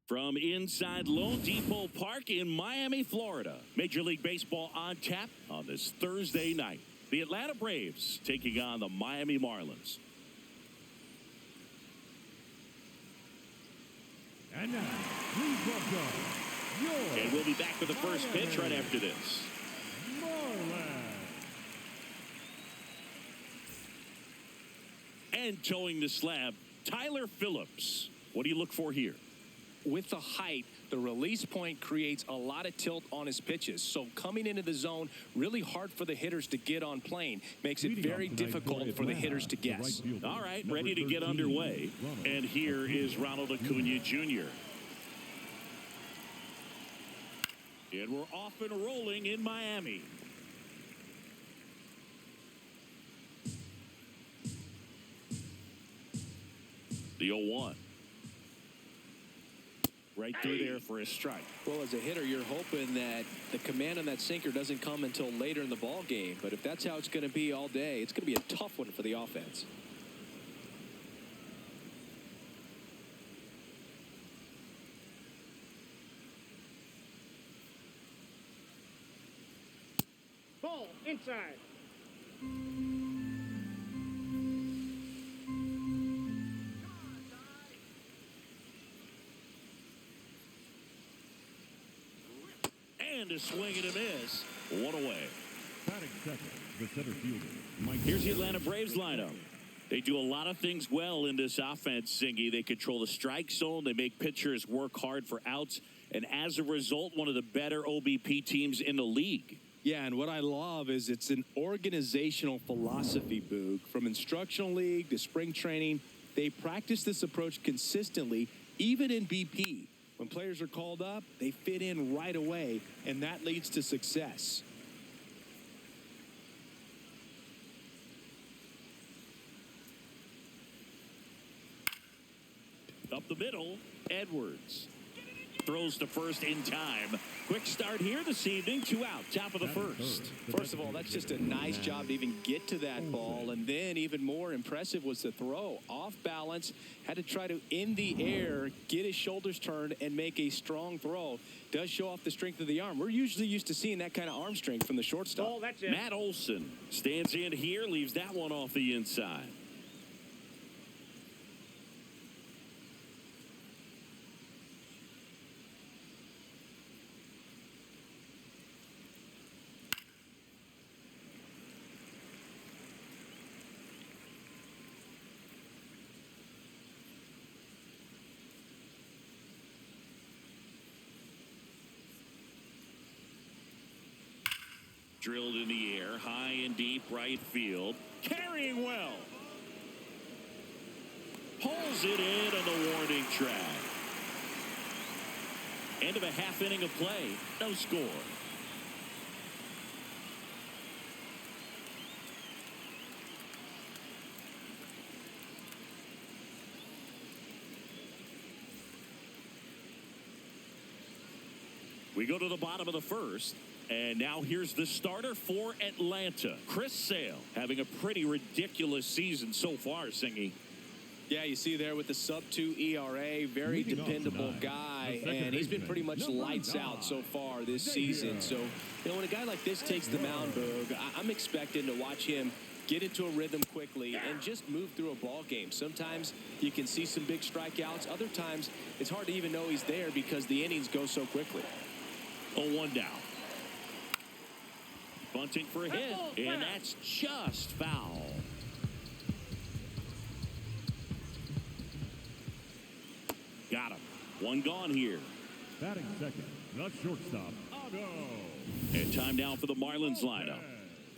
From inside Lone Depot Park in Miami, Florida. Major League Baseball on tap on this Thursday night. The Atlanta Braves taking on the Miami Marlins. And now, please welcome your... And we'll be back with the first pitch right after this. Marlins. And towing the slab, Tyler Phillips. What do you look for here? With the height, the release point creates a lot of tilt on his pitches. So coming into the zone, really hard for the hitters to get on plane. Makes it very difficult for the hitters to guess. All right, ready to get underway. And here is Ronald Acuna Jr. And we're off and rolling in Miami. The 0-1. Right through there for a strike. Well, as a hitter, you're hoping that the command on that sinker doesn't come until later in the ball game. But if that's how it's going to be all day, it's going to be a tough one for the offense. Ball inside. And a swing and a miss. One away. Batting second, the center fielder, Mike. Here's the Atlanta Braves lineup. They do a lot of things well in this offense, Singy. They control the strike zone. They make pitchers work hard for outs. And as a result, one of the better OBP teams in the league. Yeah, and what I love is it's an organizational philosophy, Boog. From instructional league to spring training, they practice this approach consistently, even in BP. When players are called up, they fit in right away, and that leads to success. Up the middle, Edwards. Throws to first in time. Quick start here this evening. 2 out, top of the first. First of all, that's just a nice job to even get to that ball. And then even more impressive was the throw. Off balance, had to try to, in the air, get his shoulders turned and make a strong throw. Does show off the strength of the arm. We're usually used to seeing that kind of arm strength from the shortstop. Oh, that's it. Matt Olson stands in here, leaves that one off the inside. Drilled in the air, high and deep right field. Carrying well. Pulls it in on the warning track. End of a half inning of play. No score. We go to the bottom of the first. And now here's the starter for Atlanta. Chris Sale having a pretty ridiculous season so far, Singy. Yeah, you see there with the sub-2 ERA, very dependable guy, and he's been pretty much lights out so far this season. So, you know, when a guy like this takes the mound, Boog, I'm expecting to watch him get into a rhythm quickly and just move through a ball game. Sometimes you can see some big strikeouts. Other times it's hard to even know he's there because the innings go so quickly. 0-1 down. Bunting for a hit, and that's just foul. Got him. One gone here. Batting second, the shortstop, Otto. And time now for the Marlins lineup.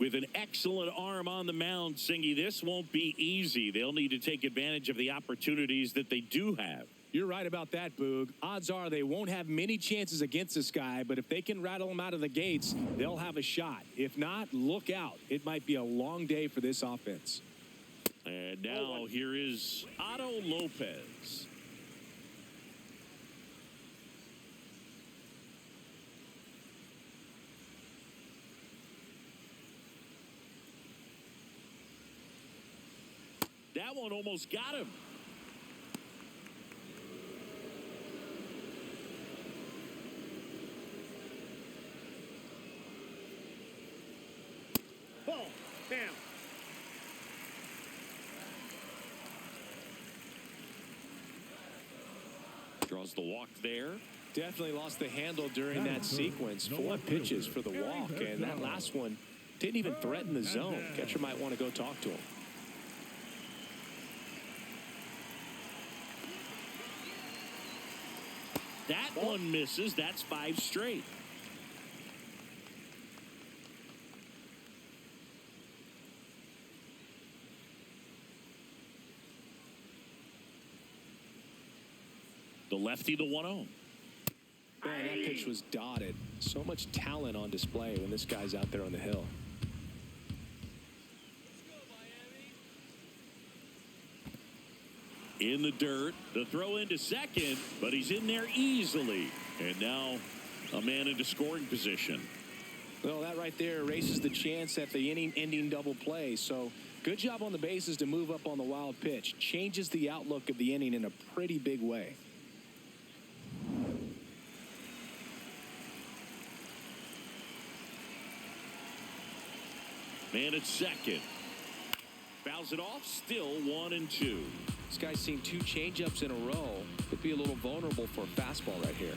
With an excellent arm on the mound, Singy, this won't be easy. They'll need to take advantage of the opportunities that they do have. You're right about that, Boog. Odds are they won't have many chances against this guy, but if they can rattle him out of the gates, they'll have a shot. If not, look out. It might be a long day for this offense. And now here is Otto Lopez. That one almost got him. Down. Draws the walk there. Definitely lost the handle during that sequence. 4 pitches for the walk, and that last one didn't even threaten the zone. Catcher might want to go talk to him. That one misses. That's 5 straight. The lefty, the 1-0. Man, that pitch was dotted. So much talent on display when this guy's out there on the hill. In the dirt, the throw into second, but he's in there easily. And now a man into scoring position. Well, that right there erases the chance at the inning-ending double play. So good job on the bases to move up on the wild pitch. Changes the outlook of the inning in a pretty big way. Man at second. Fouls it off, still 1-2. This guy's seen 2 changeups in a row. Could be a little vulnerable for a fastball right here.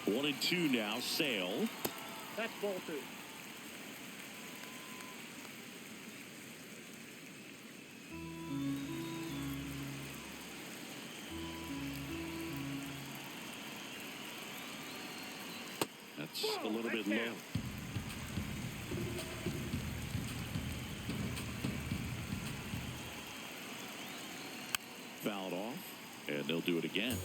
One and two now. Sale. That's ball 2. That's a little bit low. Fouled off, and they'll do it again.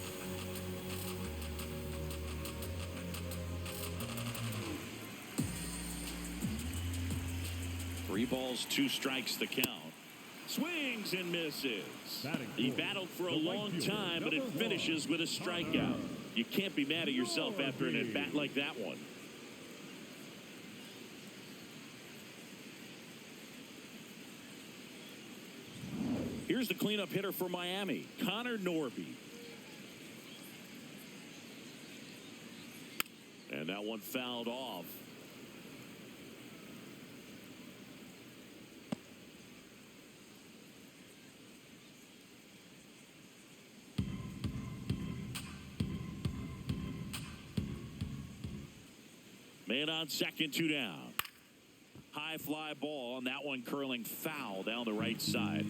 Three balls, 2 strikes the count. Swings and misses. He battled for a long time, but it finishes with a strikeout. You can't be mad at yourself after an at-bat like that one. Here's the cleanup hitter for Miami, Connor Norby. And that one fouled off. Man on second, 2 down. High fly ball, and that one curling foul down the right side.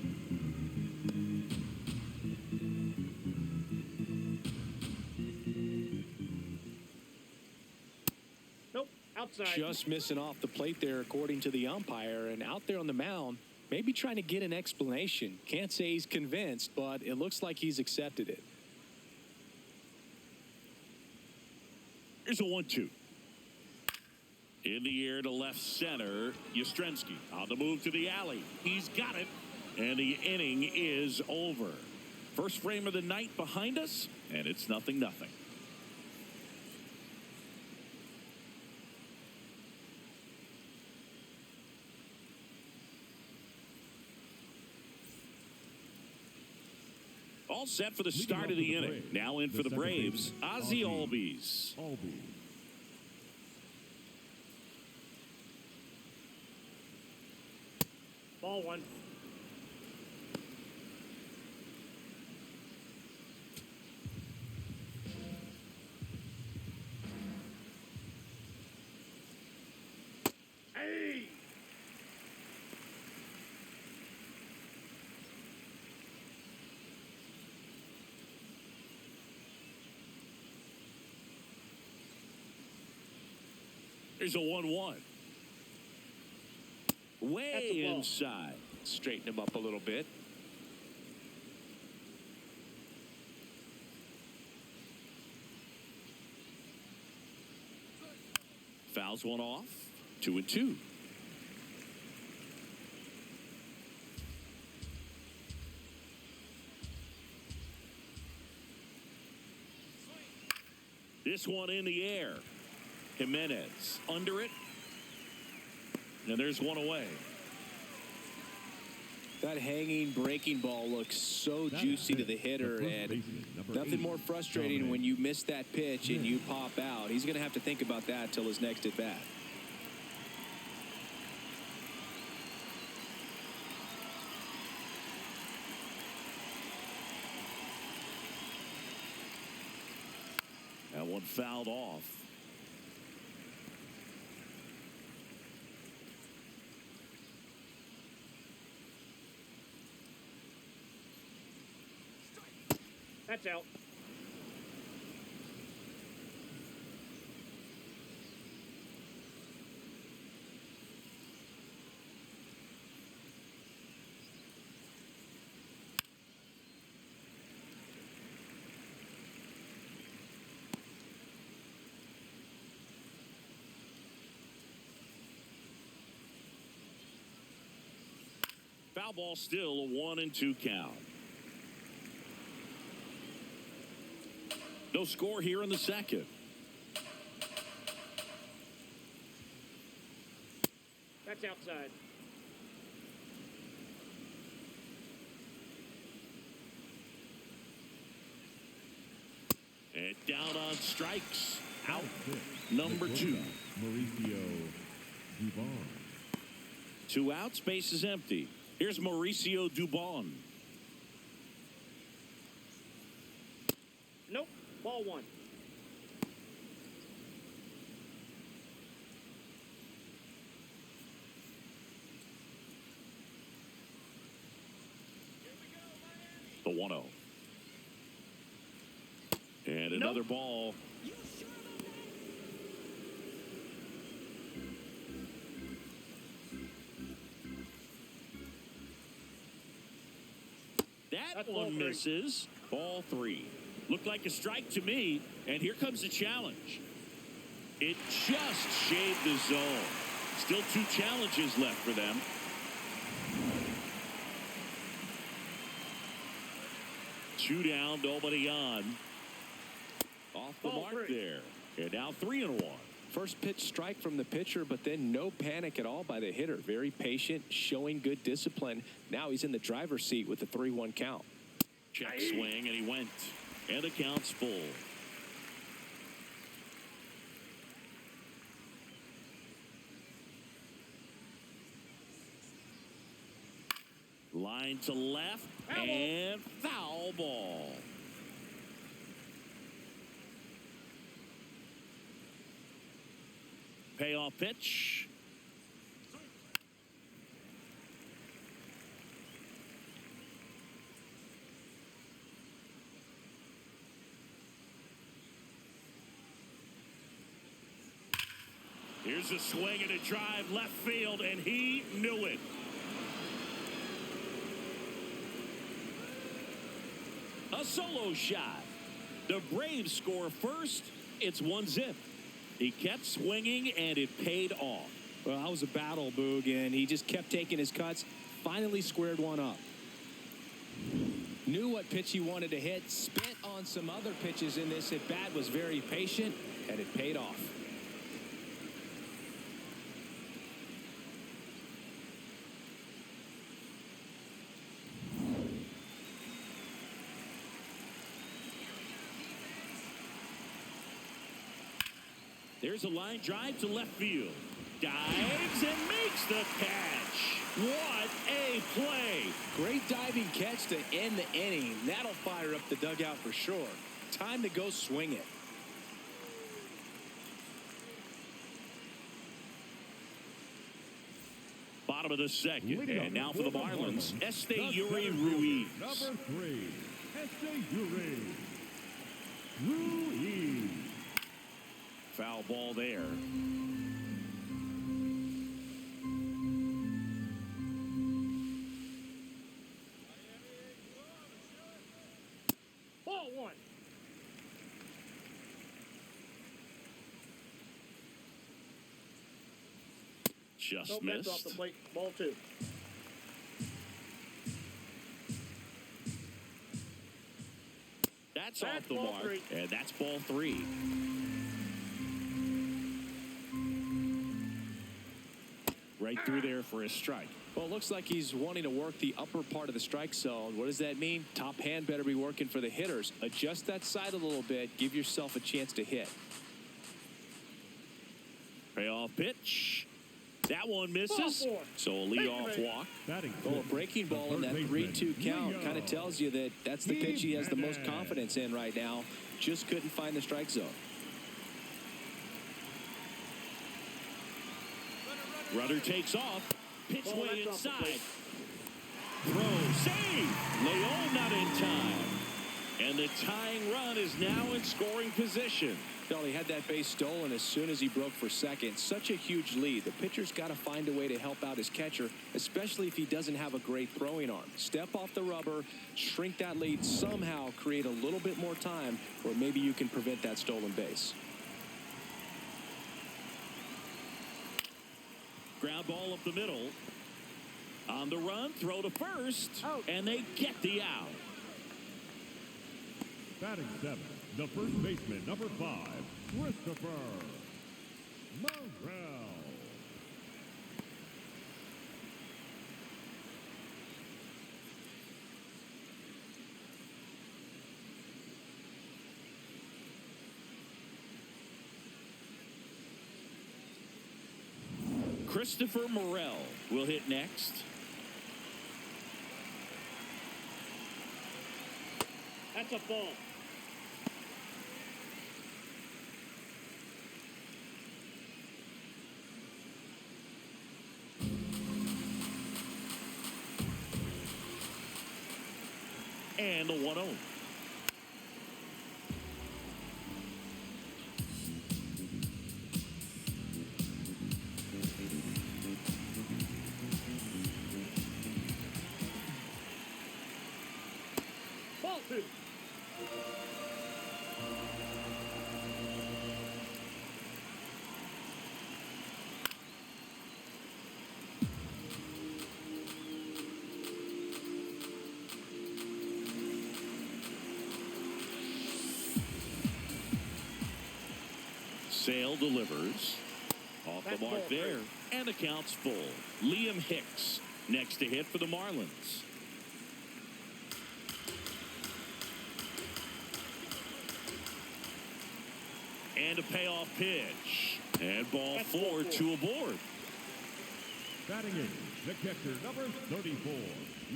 Nope, outside. Just missing off the plate there, according to the umpire. And out there on the mound, maybe trying to get an explanation. Can't say he's convinced, but it looks like he's accepted it. Here's a 1-2. In the air to left center, Yastrzemski on the move to the alley. He's got it, and the inning is over. First frame of the night behind us, and it's 0-0. All set for the start of the inning. Now in for the Braves, Ozzie Albies. Ball 1. Hey! There's a 1-1. Way inside. Straighten him up a little bit. Fouls one off. 2-2. This one in the air. Jimenez under it. And there's one away. That hanging breaking ball looks so juicy to the hitter, and nothing more frustrating when you miss that pitch and you pop out. He's going to have to think about that till his next at bat. That one fouled off. That's out. Foul ball, still a 1-2 count. No score here in the second. That's outside. And down on strikes. Out. Number 2. Mauricio Dubon. 2 outs. Base is empty. Here's Mauricio Dubon. Nope. Ball 1. The 1-0. And another ball. That one misses. Ball 3. Looked like a strike to me, and here comes the challenge. It just shaved the zone. Still 2 challenges left for them. Two down, nobody on. Off the mark there. And now 3-1. First pitch strike from the pitcher, but then no panic at all by the hitter. Very patient, showing good discipline. Now he's in the driver's seat with the 3-1 count. Check swing, and he went. And the count's full. Line to left, and foul ball. Payoff pitch. Here's a swing and a drive left field, and he knew it. A solo shot. The Braves score first. It's 1-0. He kept swinging, and it paid off. Well, that was a battle, Boog, and he just kept taking his cuts. Finally squared one up. Knew what pitch he wanted to hit. Spent on some other pitches in this at bat. Was very patient, and it paid off. There's a line drive to left field. Dives and makes the catch. What a play. Great diving catch to end the inning. That'll fire up the dugout for sure. Time to go swing it. Bottom of the second. And now for the Marlins, Esteury Ruiz. Number 3, Esteury Ruiz. Foul ball there. Ball 1. Just Nope, missed. that's off the plate. Ball 2. That's off the mark. 3. And that's ball 3. Right through there for a strike. Well, it looks like he's wanting to work the upper part of the strike zone. What does that mean? Top hand better be working for the hitters. Adjust that side a little bit. Give yourself a chance to hit. Payoff pitch. That one misses. So a leadoff walk. Well, a breaking ball in that 3-2 count kind of tells you that that's the pitch he has the most confidence in right now. Just couldn't find the strike zone. Runner takes off. Pitch way inside. Throw. Save. Leon not in time. And the tying run is now in scoring position. Well, he had that base stolen as soon as he broke for second. Such a huge lead. The pitcher's got to find a way to help out his catcher, especially if he doesn't have a great throwing arm. Step off the rubber, shrink that lead, somehow create a little bit more time, or maybe you can prevent that stolen base. Ground ball up the middle. On the run, throw to first, and they get the out. Batting 7, the first baseman, number 5, Christopher Morel. Christopher Morel will hit next. That's a ball. And the 1-0. Ball 2. Sale delivers. Off the mark there. And the count's full. Liam Hicks next to hit for the Marlins. And a payoff pitch. And ball 4, 2 aboard. Batting 8, the catcher, number 34,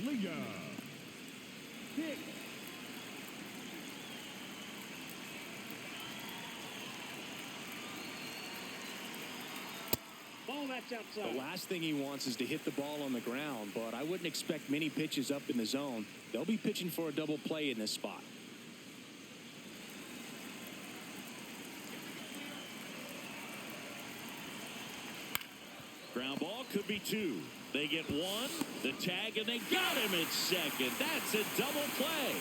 Liam Hicks. Ball that's outside. The last thing he wants is to hit the ball on the ground, but I wouldn't expect many pitches up in the zone. They'll be pitching for a double play in this spot. Ground ball could be 2. They get 1, the tag, and they got him at second. That's a double play.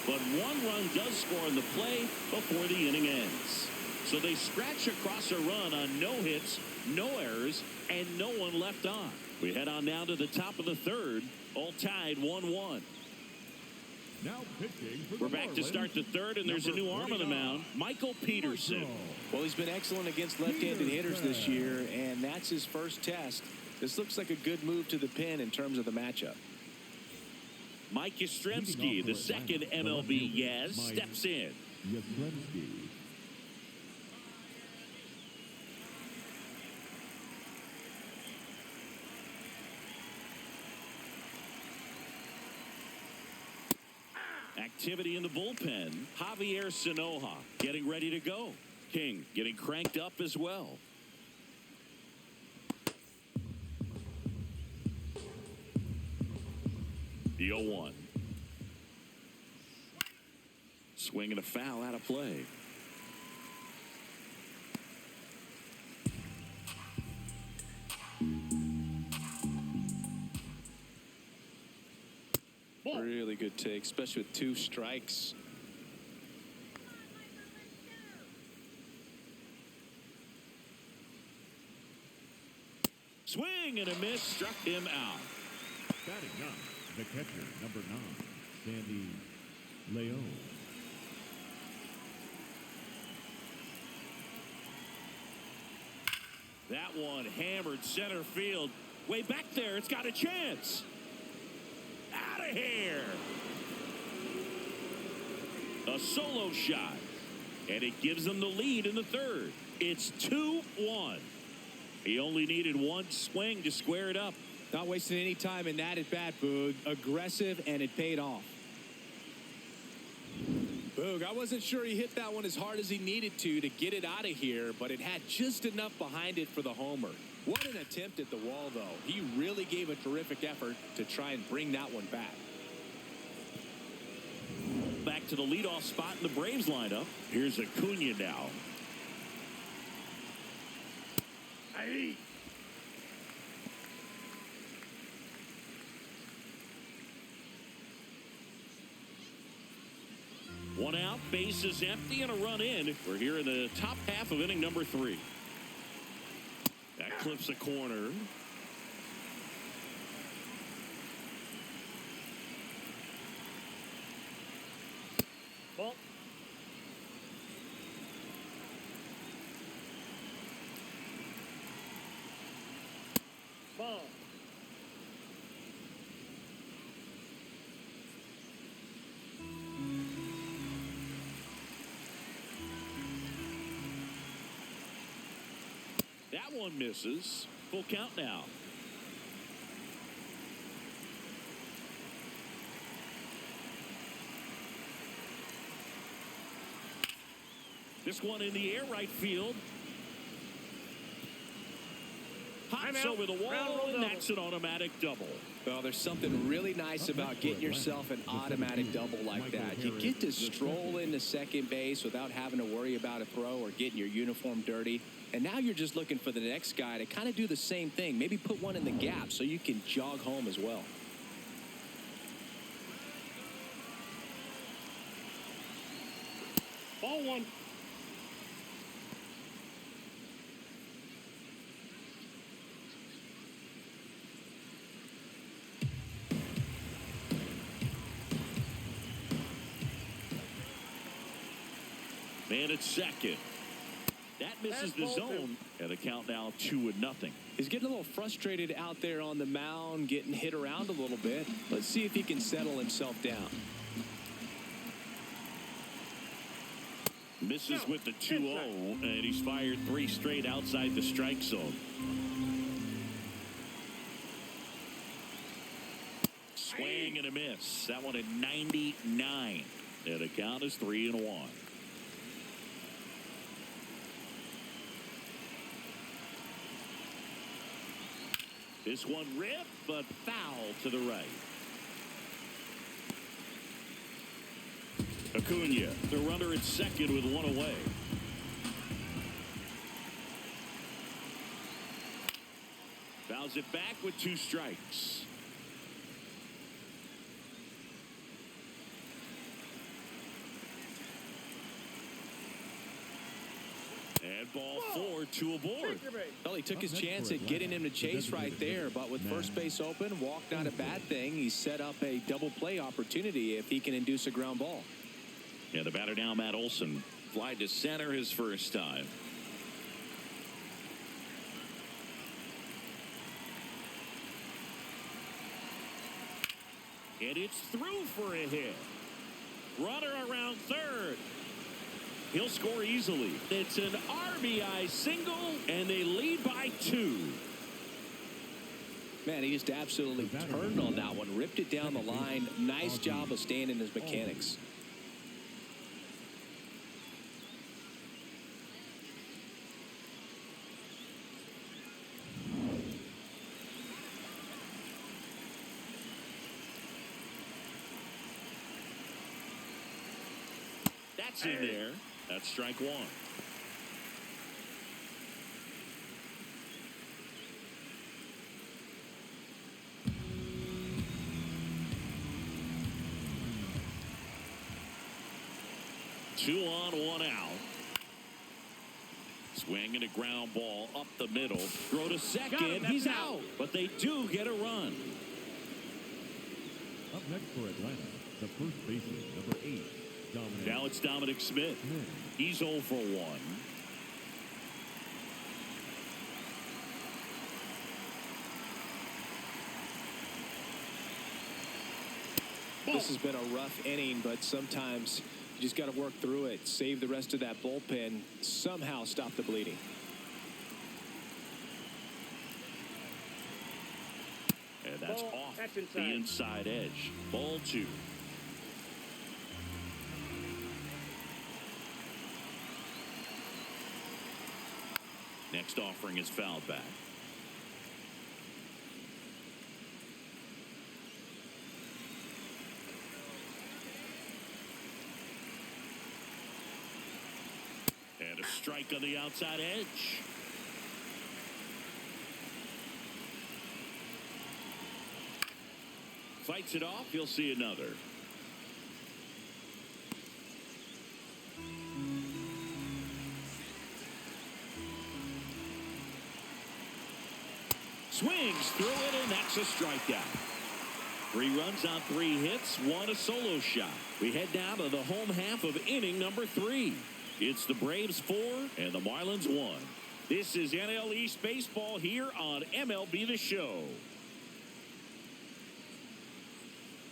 But 1 run does score in the play before the inning ends. So they scratch across a run on no hits, no errors, and no one left on. We head on down to the top of the 3rd, all tied 1-1. Now pitching for We're back to start the 3rd, and there's a new arm on the mound, Michael Peterson. Well, he's been excellent against left-handed hitters this year, and that's his first test. This looks like a good move to the pin in terms of the matchup. Mike Yastrzemski, the second MLB Yaz, steps in. Yastrzemski. Activity in the bullpen. Javier Sanoja getting ready to go. King getting cranked up as well. The 0-1. Swing and a foul out of play. Really good take, especially with 2 strikes. Swing and a miss, struck him out. Batting 9, the catcher, number 9, Sandy Leon. That one hammered center field. Way back there. It's got a chance. Out of here. A solo shot. And it gives them the lead in the third. It's 2-1. He only needed one swing to square it up. Not wasting any time in that at bat, Boog. Aggressive, and it paid off. Boog, I wasn't sure he hit that one as hard as he needed to get it out of here, but it had just enough behind it for the homer. What an attempt at the wall, though. He really gave a terrific effort to try and bring that one back. Back to the leadoff spot in the Braves lineup. Here's Acuna now. Hey. One out, base is empty, and a run in. We're here in the top half of inning number 3. That clips a corner. Ball. Ball. That one misses. Full count now. This one in the air, right field. Hops over the wall, and that's an automatic double. Well, there's something really nice about getting yourself an automatic double like that. You get to stroll into second base without having to worry about a throw or getting your uniform dirty. And now you're just looking for the next guy to kind of do the same thing. Maybe put one in the gap so you can jog home as well. Ball 1. Man at second. That misses the zone. And the count now 2-0. He's getting a little frustrated out there on the mound, getting hit around a little bit. Let's see if he can settle himself down. Misses with the 2-0, and he's fired 3 straight outside the strike zone. Swing and a miss. That one at 99. And the count is 3-1. This one ripped, but foul to the right. Acuna, the runner at second with one away. Fouls it back with 2 strikes. And ball 4, 2 aboard. Well, he took his chance at getting him to chase right there, but with first base open, walk not a bad thing. He set up a double play opportunity if he can induce a ground ball. Yeah, the batter now, Matt Olson, fly to center his first time. And it's through for a hit. Runner around third. He'll score easily. It's an RBI single, and they lead by 2. Man, he just absolutely turned on that one, ripped it down the line. Nice job of staying in his mechanics. That's in there. That's strike 1. Two on, 1 out. Swing and a ground ball up the middle. Throw to second. He's out. But they do get a run. Up next for Atlanta, the first baseman, number 8. Now it's Dominic Smith. He's 0 for 1. this has been a rough inning, but sometimes you just got to work through it, save the rest of that bullpen, somehow stop the bleeding. And that's Ball, off that's the inside edge. Ball 2. Next offering is fouled back. And a strike on the outside edge. Fights it off. He'll see another. Swings through it, and that's a strikeout. 3 runs on 3 hits, 1 a solo shot. We head down to the home half of inning number 3. It's the Braves 4 and the Marlins 1. This is NL East Baseball here on MLB The Show.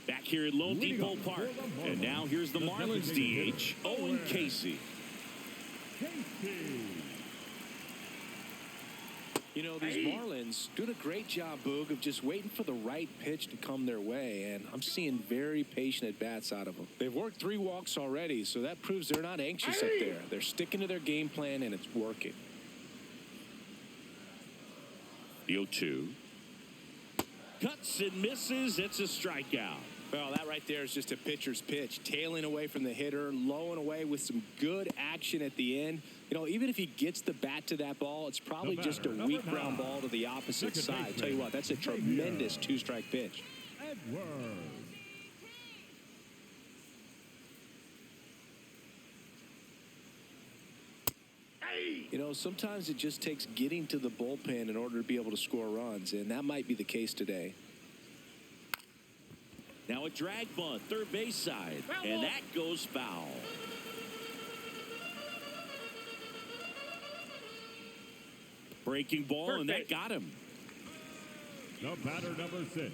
Back here at Lone Depot Park. And now here's the Marlins DH, Owen Casey. You know, these Marlins doing a great job, Boog, of just waiting for the right pitch to come their way, and I'm seeing very patient at-bats out of them. They've worked 3 walks already, so that proves they're not anxious up there. They're sticking to their game plan, and it's working. The 0-2. Cuts and misses. It's a strikeout. Well, that right there is just a pitcher's pitch, tailing away from the hitter, lowing away with some good action at the end. You know, even if he gets the bat to that ball, it's probably just a weak ground ball to the opposite side. Tell you what, that's a tremendous 2-strike pitch. You know, sometimes it just takes getting to the bullpen in order to be able to score runs, and that might be the case today. Now a drag bunt, third base side, and that goes foul. Breaking ball, and that got him. The batter number 6,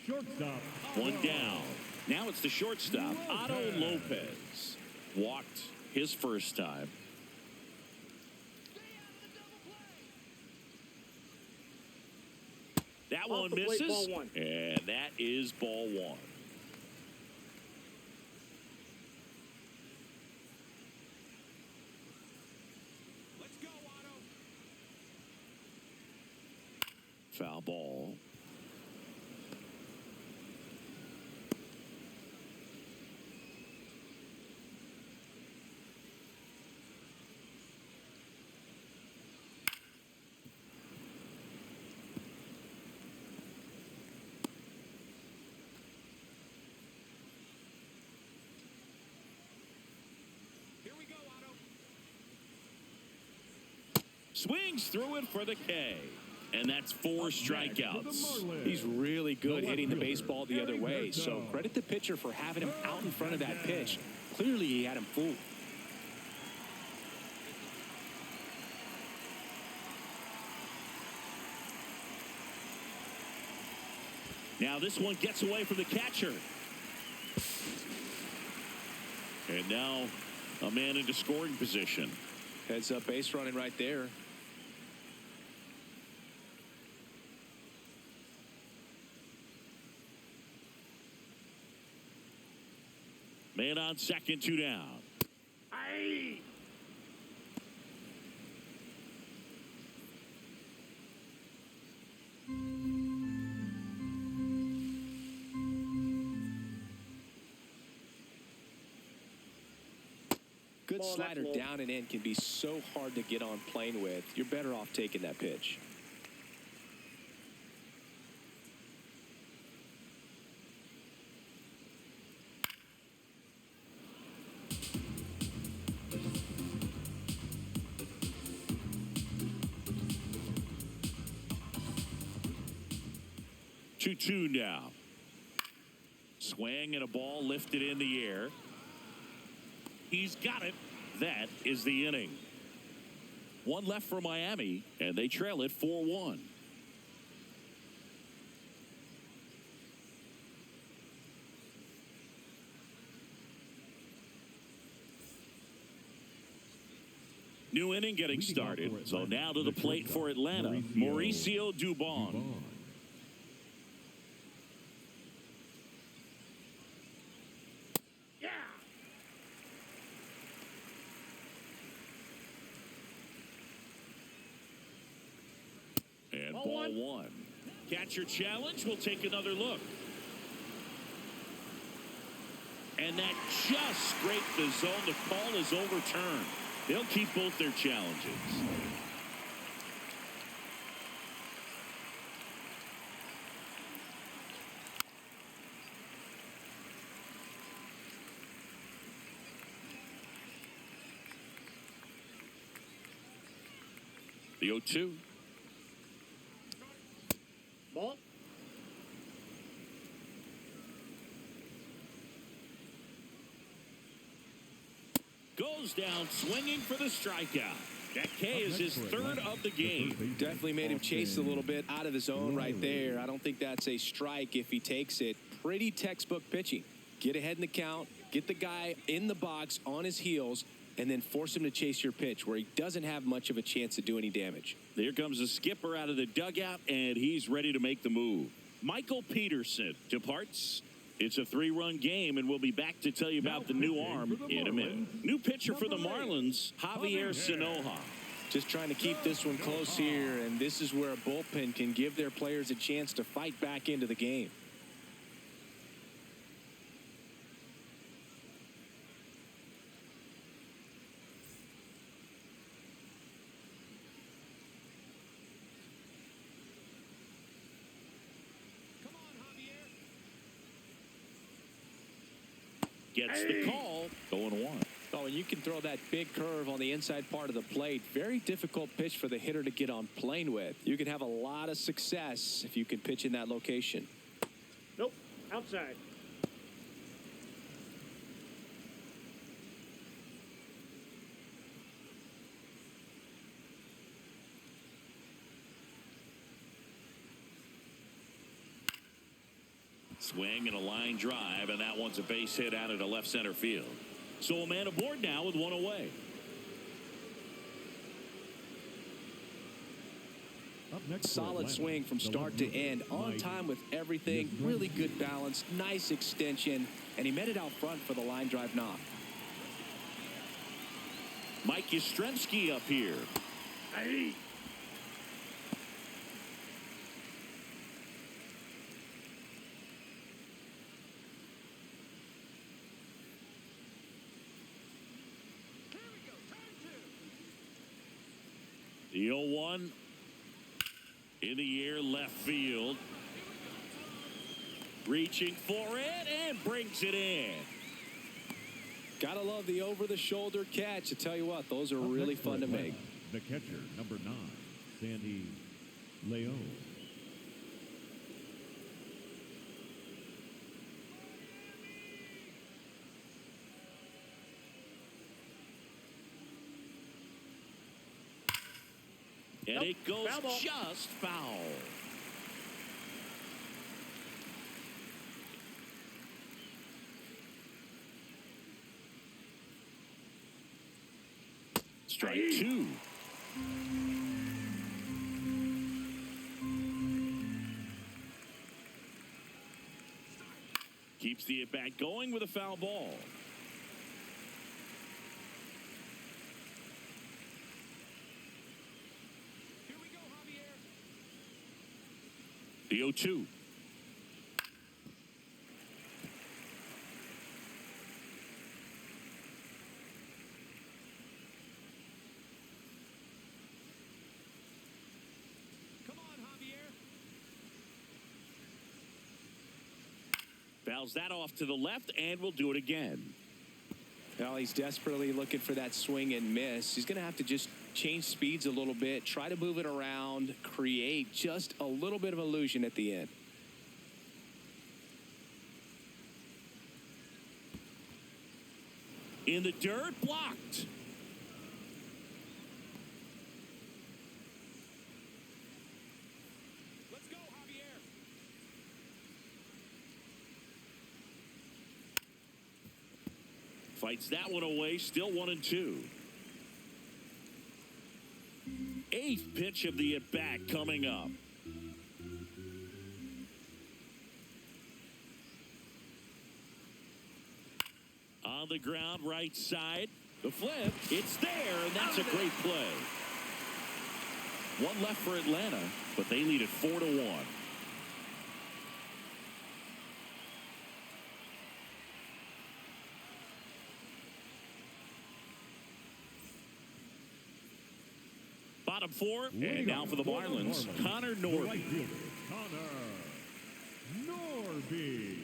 shortstop. 1 down. Now it's the shortstop, Otto Lopez. Walked his first time. That one misses, ball 1. and that is ball 1. Let's go, Otto. Foul ball. Swings through it for the K. And that's 4 strikeouts. He's really good hitting the baseball the other way. So credit the pitcher for having him out in front of that pitch. Clearly he had him fooled. Now this one gets away from the catcher. And now a man into scoring position. Heads up base running right there. Man on second, 2 down. Good slider down and in can be so hard to get on plane with. You're better off taking that pitch. Two now. Swing and a ball lifted in the air. He's got it. That is the inning. 1 left for Miami, and they trail it 4-1. New inning getting started. So now to the plate for Atlanta, Mauricio Dubon. And ball one. Catcher challenge. We'll take another look. And that just scraped the zone. The call is overturned. They'll keep both their challenges. The 0-2. Ball. Goes down swinging for the strikeout. That K is his third of the game. Definitely made him chase a little bit out of the zone right there. I don't think that's a strike if he takes it. Pretty textbook pitching. Get ahead in the count, get the guy in the box on his heels, and then force him to chase your pitch where he doesn't have much of a chance to do any damage. Here comes the skipper out of the dugout, and he's ready to make the move. Michael Peterson departs. It's a 3-run game, and we'll be back to tell you about the new arm in a minute. New pitcher for the Marlins, Javier Sanoja. Just trying to keep this one close here, and this is where a bullpen can give their players a chance to fight back into the game. Gets the call, 0-1. Oh, and you can throw that big curve on the inside part of the plate. Very difficult pitch for the hitter to get on plane with. You can have a lot of success if you can pitch in that location. Nope. Outside. Swing and a line drive, and that one's a base hit out into left center field. So a man aboard now with one away. Solid swing from start to end. On time with everything. Really good balance. Nice extension. And he met it out front for the line drive knock. Mike Yastrzemski up here. Hey. The 0-1 in the air left field. Reaching for it and brings it in. Gotta love the over-the-shoulder catch. I tell you what, those are really fun to make. The catcher, number 9, Sandy Leon. And Nope. it goes Foul ball. just foul. Strike 2. Keeps the at-bat going with a foul ball. The 0-2. Come on, Javier. Fouls that off to the left, and we'll do it again. Well, he's desperately looking for that swing and miss. He's going to have to just change speeds a little bit, try to move it around, create just a little bit of illusion at the end. In the dirt, blocked. Let's go, Javier. Fights that one away, still 1-2. 8th pitch of the at-bat coming up. On the ground, right side. The flip, it's there, and that's a great play. One left for Atlanta, but they lead it 4-1. Bottom 4, and now for the Marlins, Connor Norby. Right fielder, Connor Norby.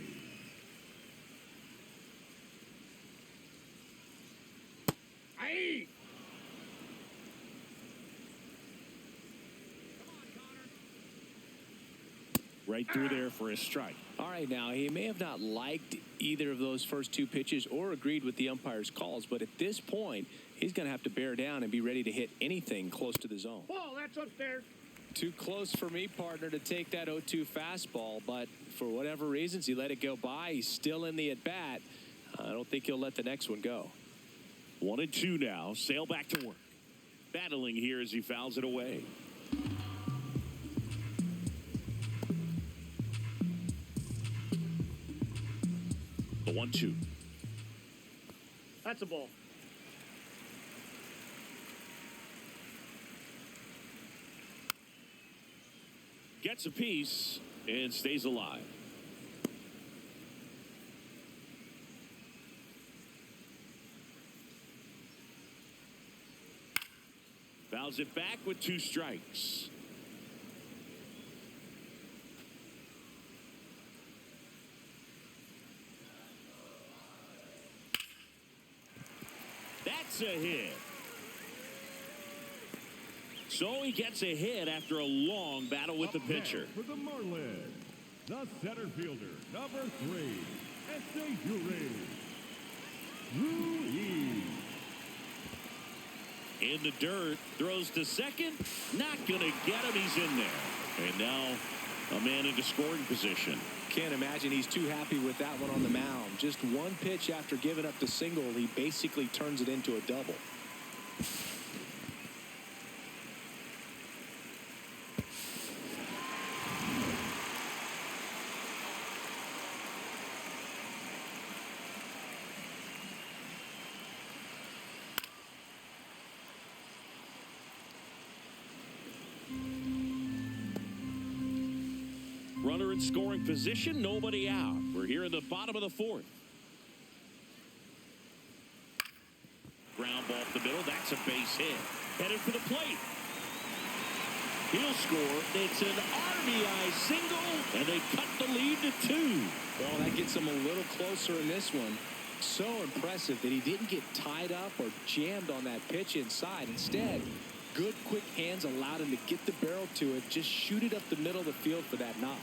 Aye. Right through there for a strike. All right, now, he may have not liked either of those first 2 pitches or agreed with the umpire's calls, but at this point, he's going to have to bear down and be ready to hit anything close to the zone. Ball, that's upstairs. Too close for me, partner, to take that 0-2 fastball, but for whatever reasons, he let it go by. He's still in the at-bat. I don't think he'll let the next one go. 1-2 now. Sale back to work. Battling here as he fouls it away. The 1-2. That's a ball. Gets a piece and stays alive. Fouls it back with 2 strikes. That's a hit. So he gets a hit after a long battle with the pitcher. For the Marlins, the center fielder, number 3, Ruiz. In the dirt, throws to second, not going to get him, he's in there. And now a man into scoring position. Can't imagine he's too happy with that one on the mound. Just 1 pitch after giving up the single, he basically turns it into a double. Runner in scoring position, nobody out. We're here in the bottom of the 4th. Ground ball up the middle, that's a base hit. Headed for the plate. He'll score. It's an RBI single, and they cut the lead to 2. Well, that gets him a little closer in this one. So impressive that he didn't get tied up or jammed on that pitch inside. Instead, good quick hands allowed him to get the barrel to it, just shoot it up the middle of the field for that knock.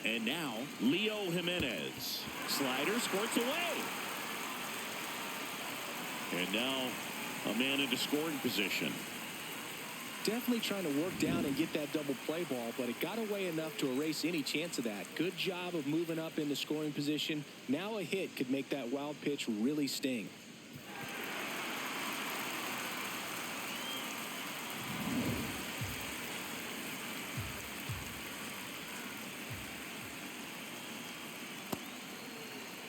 And now, Leo Jimenez. Slider squirts away. And now, a man into scoring position. Definitely trying to work down and get that double play ball, but it got away enough to erase any chance of that. Good job of moving up into scoring position. Now a hit could make that wild pitch really sting.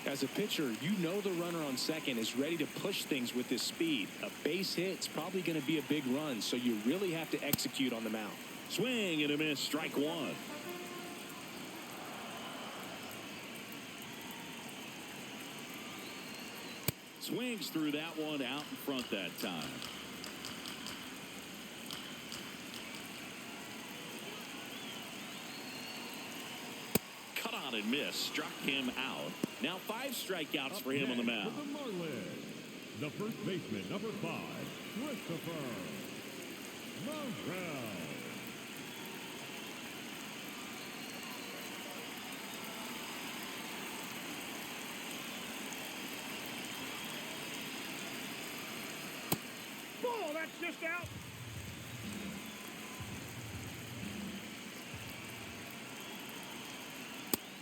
As a pitcher, you know the runner on second is ready to push things with his speed. A base hit's probably going to be a big run, so you really have to execute on the mound. Swing and a miss, strike 1. Swings through that one out in front that time. Cut on and miss, struck him out. Now 5 strikeouts for him on the mound. For the Marlins, the first baseman, number 5, Christopher Morel. Ball, that's just out.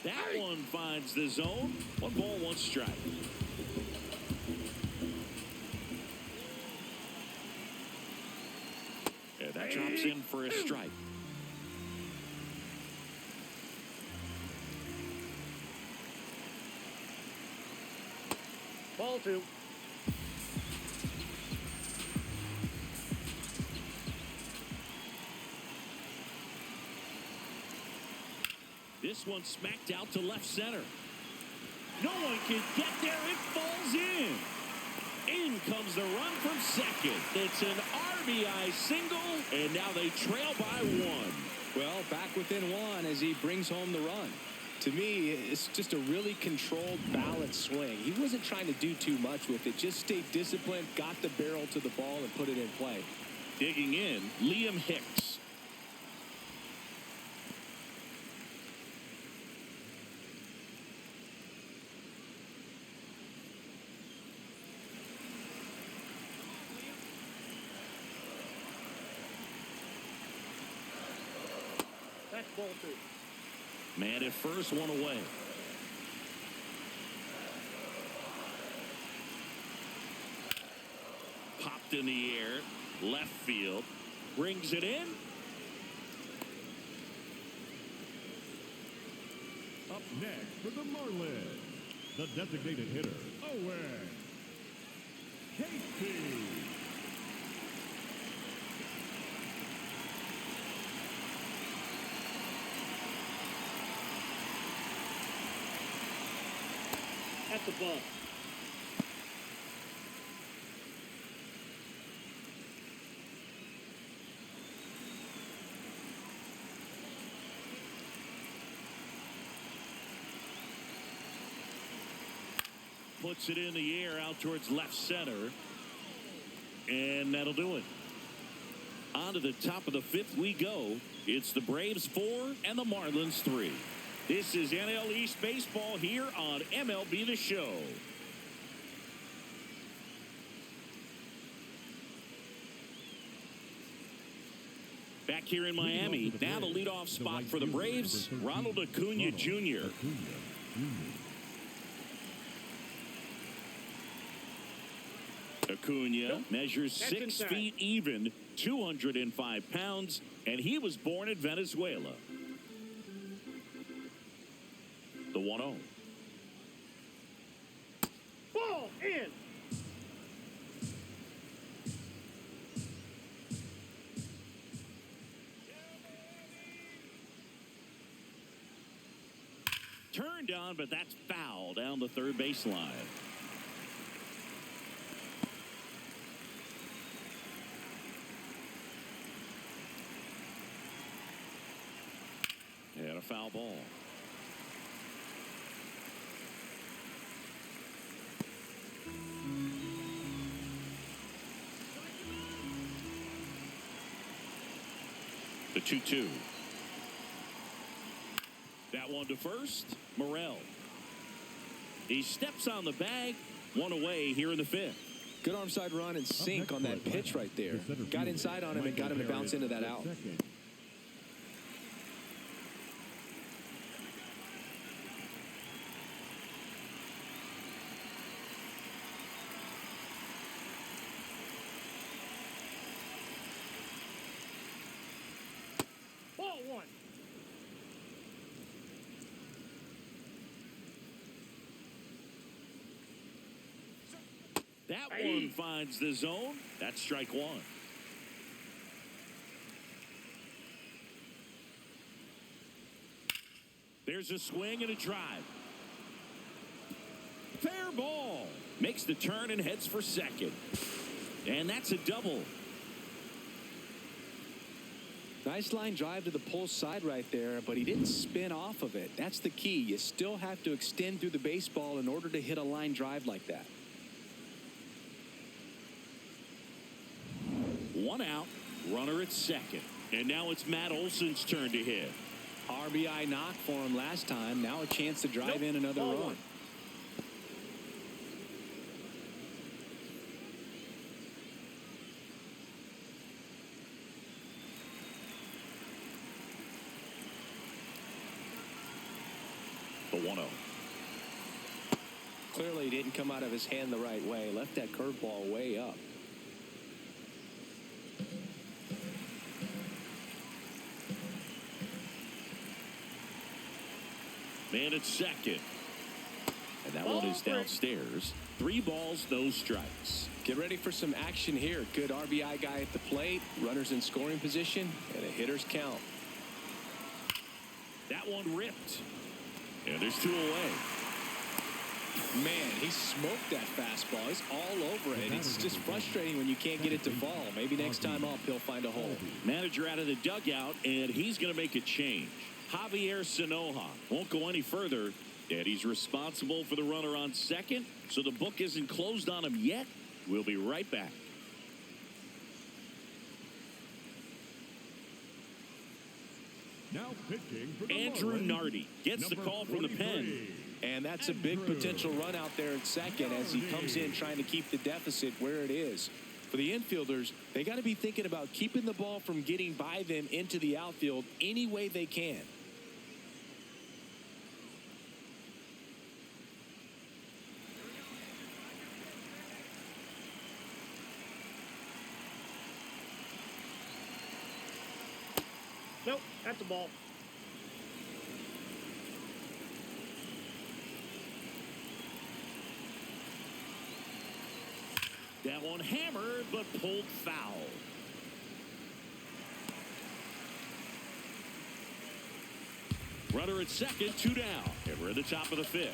That one finds the zone. 1 ball, 1 strike. And That drops in for a strike. Ball 2. This one smacked out to left center. No one can get there. It falls in. In comes the run from second. It's an RBI single, and now they trail by 1. Well, back within 1 as he brings home the run. To me, it's just a really controlled, balanced swing. He wasn't trying to do too much with it. Just stayed disciplined, got the barrel to the ball, and put it in play. Digging in, Liam Hicks. That's ball 2. Man at first, 1 away. Popped in the air, left field, brings it in. Up next for the Marlins, the designated hitter, Owen Casey. That's a ball. Puts it in the air out towards left center. And that'll do it. On to the top of the 5th we go. It's the Braves 4 and the Marlins 3. This is NL East Baseball here on MLB The Show. Back here in Miami, now the leadoff spot for the Braves, Ronald Acuna Jr. Acuna measures 6 feet even, 205 pounds, and he was born in Venezuela. The 1-0. Ball in. Turned on, but that's foul down the third baseline. And a foul ball. The 2-2. That one to first, Morel. He steps on the bag, 1 away here in the 5th. Good arm side run and sink on that pitch right there. Got inside on him and got him to bounce into that out. Ball 1. That one finds the zone. That's strike 1. There's a swing and a drive. Fair ball. Makes the turn and heads for second. And that's a double. Nice line drive to the pull side right there, but he didn't spin off of it. That's the key. You still have to extend through the baseball in order to hit a line drive like that. 1 out, runner at second. And now it's Matt Olson's turn to hit. RBI knock for him last time. Now a chance to drive in another Ball run. 1. The 1-0. Clearly he didn't come out of his hand the right way. Left that curveball way up. And it's second. And that one is downstairs. 3 balls, no strikes. Get ready for some action here. Good RBI guy at the plate. Runners in scoring position. And a hitter's count. That one ripped. And there's 2 away. Man, he smoked that fastball. He's all over it. It's just frustrating when you can't get it to fall. Maybe next time up, he'll find a hole. Manager out of the dugout, and he's going to make a change. Javier Sanoja won't go any further, and he's responsible for the runner on second, so the book isn't closed on him yet. We'll be right back. Now pitching for the Andrew Marlins, Nardi gets the call from the pen. And that's a big potential run out there at second as he comes in trying to keep the deficit where it is. For the infielders, they got to be thinking about keeping the ball from getting by them into the outfield any way they can. Nope, that's a ball. That one hammered, but pulled foul. Runner at second, 2 down. And we're at the top of the 5th.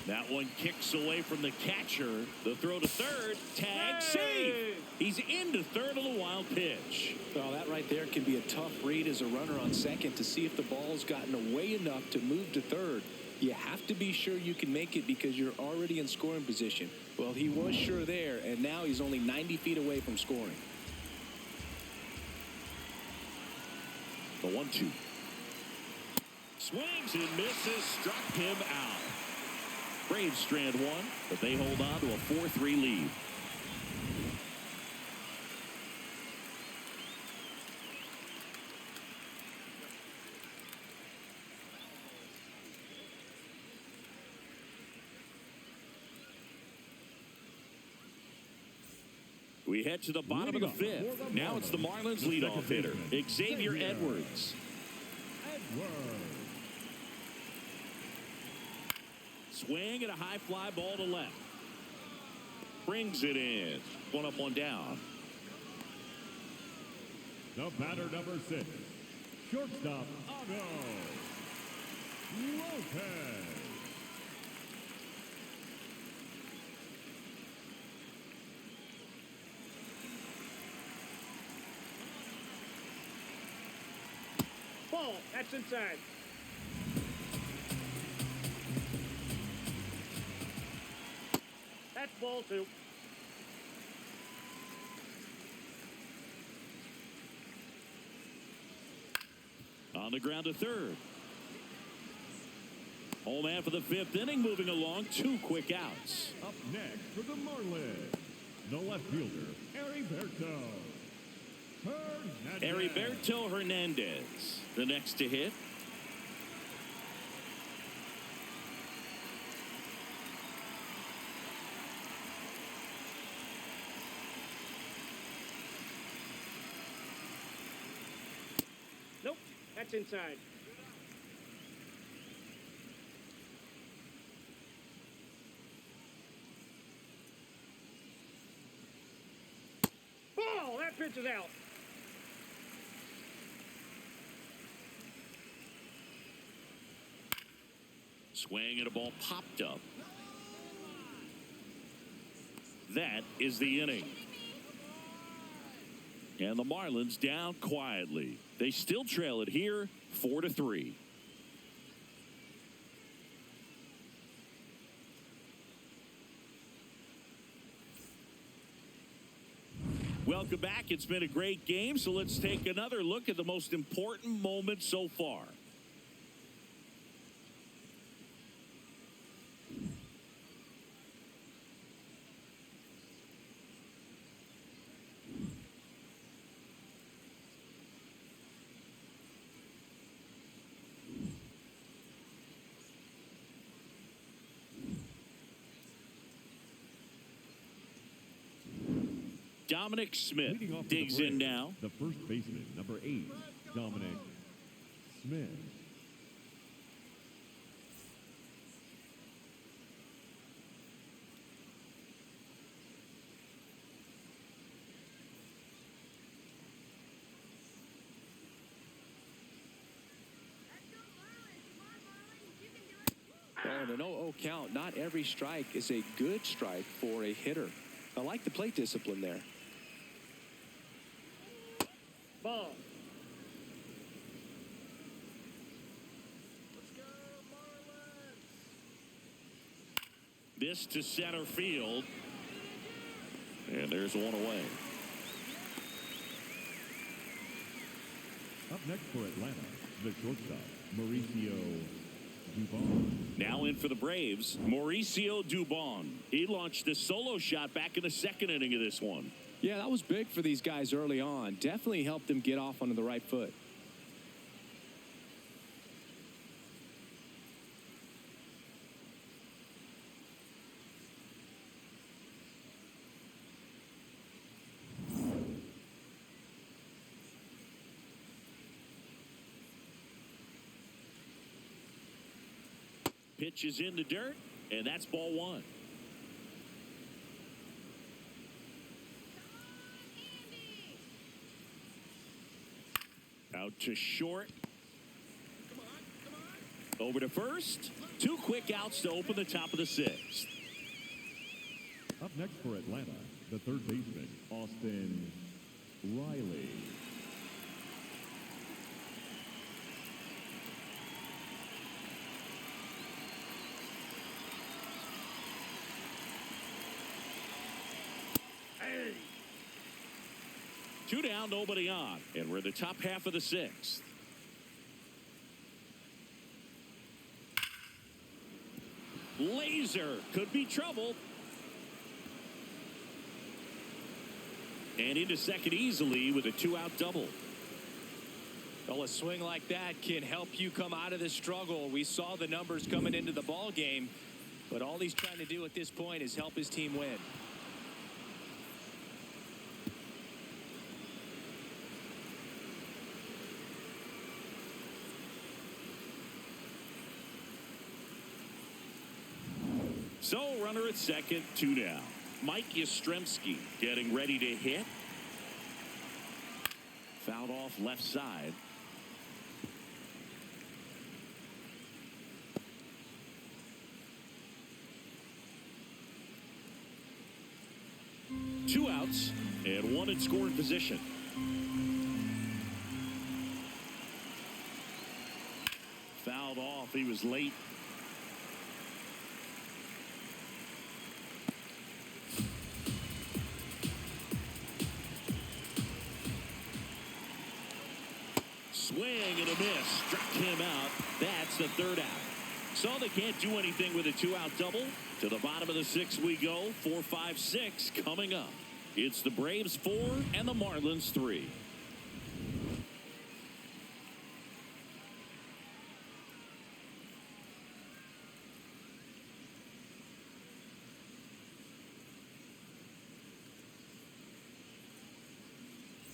That one kicks away from the catcher. The throw to third. Tag, save. He's into third on the wild pitch. Well, that right there can be a tough read as a runner on second to see if the ball's gotten away enough to move to third. You have to be sure you can make it because you're already in scoring position. Well, he was sure there, and now he's only 90 feet away from scoring. The 1-2. Swings and misses. Struck him out. Braves strand 1, but they hold on to a 4-3 lead. We head to the bottom of the 5th. Now it's the Marlins leadoff hitter, Xavier Edwards. Swing and a high fly ball to left. Brings it in. 1 up, 1 down. The batter number 6, shortstop Otto Lopez. Ball, that's inside. That's ball 2. On the ground to third. Home man for the 5th inning, moving along. 2 quick outs. Up next for the Marlins, the left fielder, Heriberto Hernandez, the next to hit. Nope, that's inside. Ball, that pitch is out. Swing and a ball popped up. That is the inning. And the Marlins down quietly. They still trail it here, 4-3. Welcome back. It's been a great game, so let's take another look at the most important moment so far. Dominic Smith digs in now. The first baseman, number 8, Dominic Smith. And an 0-0 count. Not every strike is a good strike for a hitter. I like the plate discipline there. Ball. This to center field. And there's one away. Up next for Atlanta, the shortstop, Mauricio Dubon. Now in for the Braves, Mauricio Dubon. He launched a solo shot back in the second inning of this one. Yeah, that was big for these guys early on. Definitely helped them get off onto the right foot. Pitch is in the dirt, and that's ball one. Out to short. Over to first. 2 quick outs to open the top of the 6th. Up next for Atlanta, the third baseman, Austin Riley. Two down, nobody on. And we're in the top half of the 6th. Laser could be trouble. And into second easily with a 2-out double. Well, a swing like that can help you come out of the struggle. We saw the numbers coming into the ball game, but all he's trying to do at this point is help his team win. So, runner at second, 2 down. Mike Yastrzemski getting ready to hit. Fouled off left side. Two outs and one in scoring position. Fouled off. He was late. Swing and a miss. Struck him out. That's the 3rd out. So they can't do anything with a 2-out double. To the bottom of the 6th we go. 4, 5, 6 coming up. It's the Braves 4 and the Marlins 3.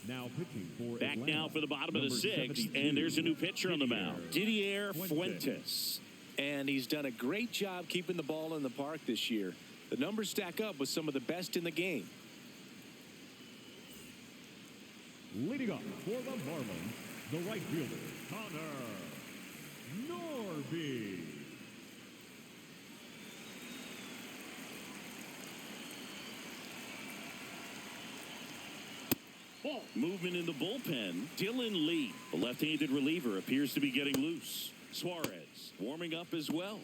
Now pitching for Back Atlanta, now for the bottom of the number 6th, 72, and there's a new pitcher on the mound, Didier Fuentes. Fuentes. And he's done a great job keeping the ball in the park this year. The numbers stack up with some of the best in the game. Leading up for the Marlins, the right fielder, Connor Norby. Ball. Movement in the bullpen. Dylan Lee, the left-handed reliever, appears to be getting loose. Suarez warming up as well.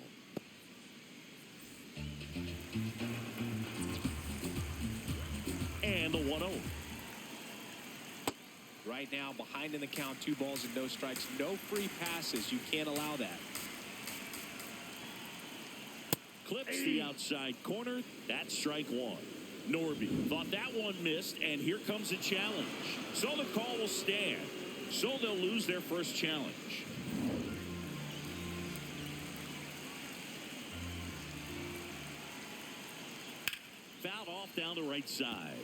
And the 1-0. Right now, behind in the count, 2 balls and no strikes. No free passes. You can't allow that. Clips the outside corner. That's strike 1. Norby thought that one missed, and here comes a challenge. So the call will stand. So they'll lose their first challenge. Fouled off down the right side.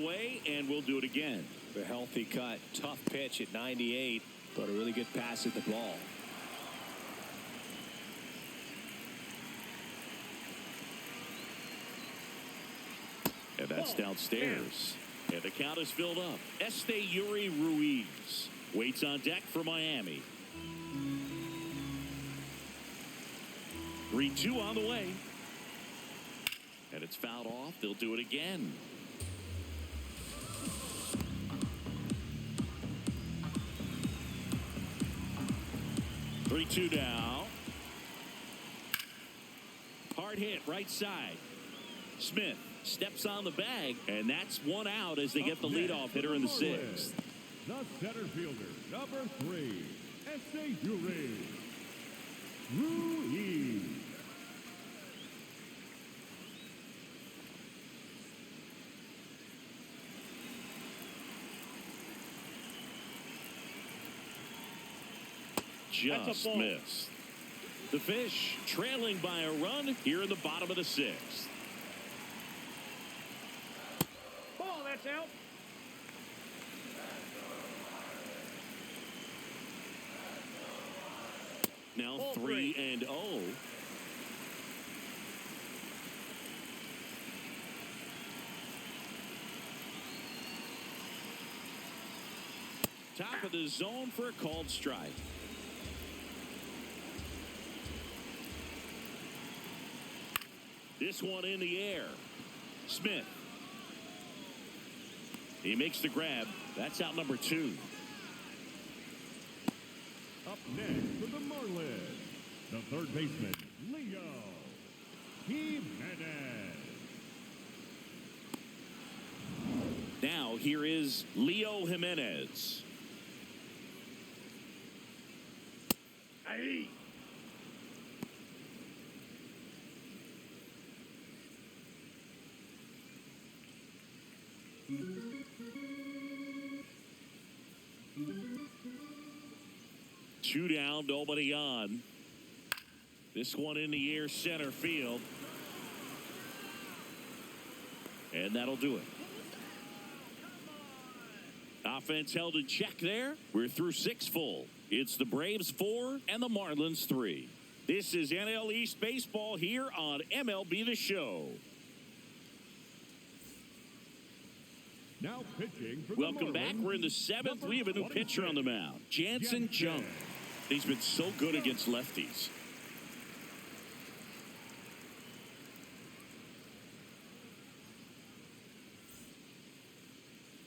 way, and we'll do it again. A healthy cut. Tough pitch at 98, but a really good pass at the ball. And that's downstairs. And the count is filled up. Yuri Ruiz waits on deck for Miami. 3-2 on the way. And it's fouled off. They'll do it again. Three-two now. Hard hit right side. Smith steps on the bag, and that's one out as they get the leadoff hitter in the sixth. The center fielder, number 3, Yuri Ruiz. Just missed. The Fish trailing by a run here in the bottom of the sixth. Ball, that's out. Now Ball 3-0. Top of the zone for a called strike. This one in the air. Smith. He makes the grab. That's out number 2. Up next for the Marlins, the third baseman, Leo Jimenez. Now here is Leo Jimenez. Aye. Two down, nobody on. This one in the air, center field. And that'll do it. Offense held in check there. We're through 6 full. It's the Braves 4 and the Marlins 3. This is NL East Baseball here on MLB The Show. Now pitching for Welcome the back. Marlins, We're in the 7th. We have a new pitcher on the mound, Jansen Junk. He's been so good against lefties.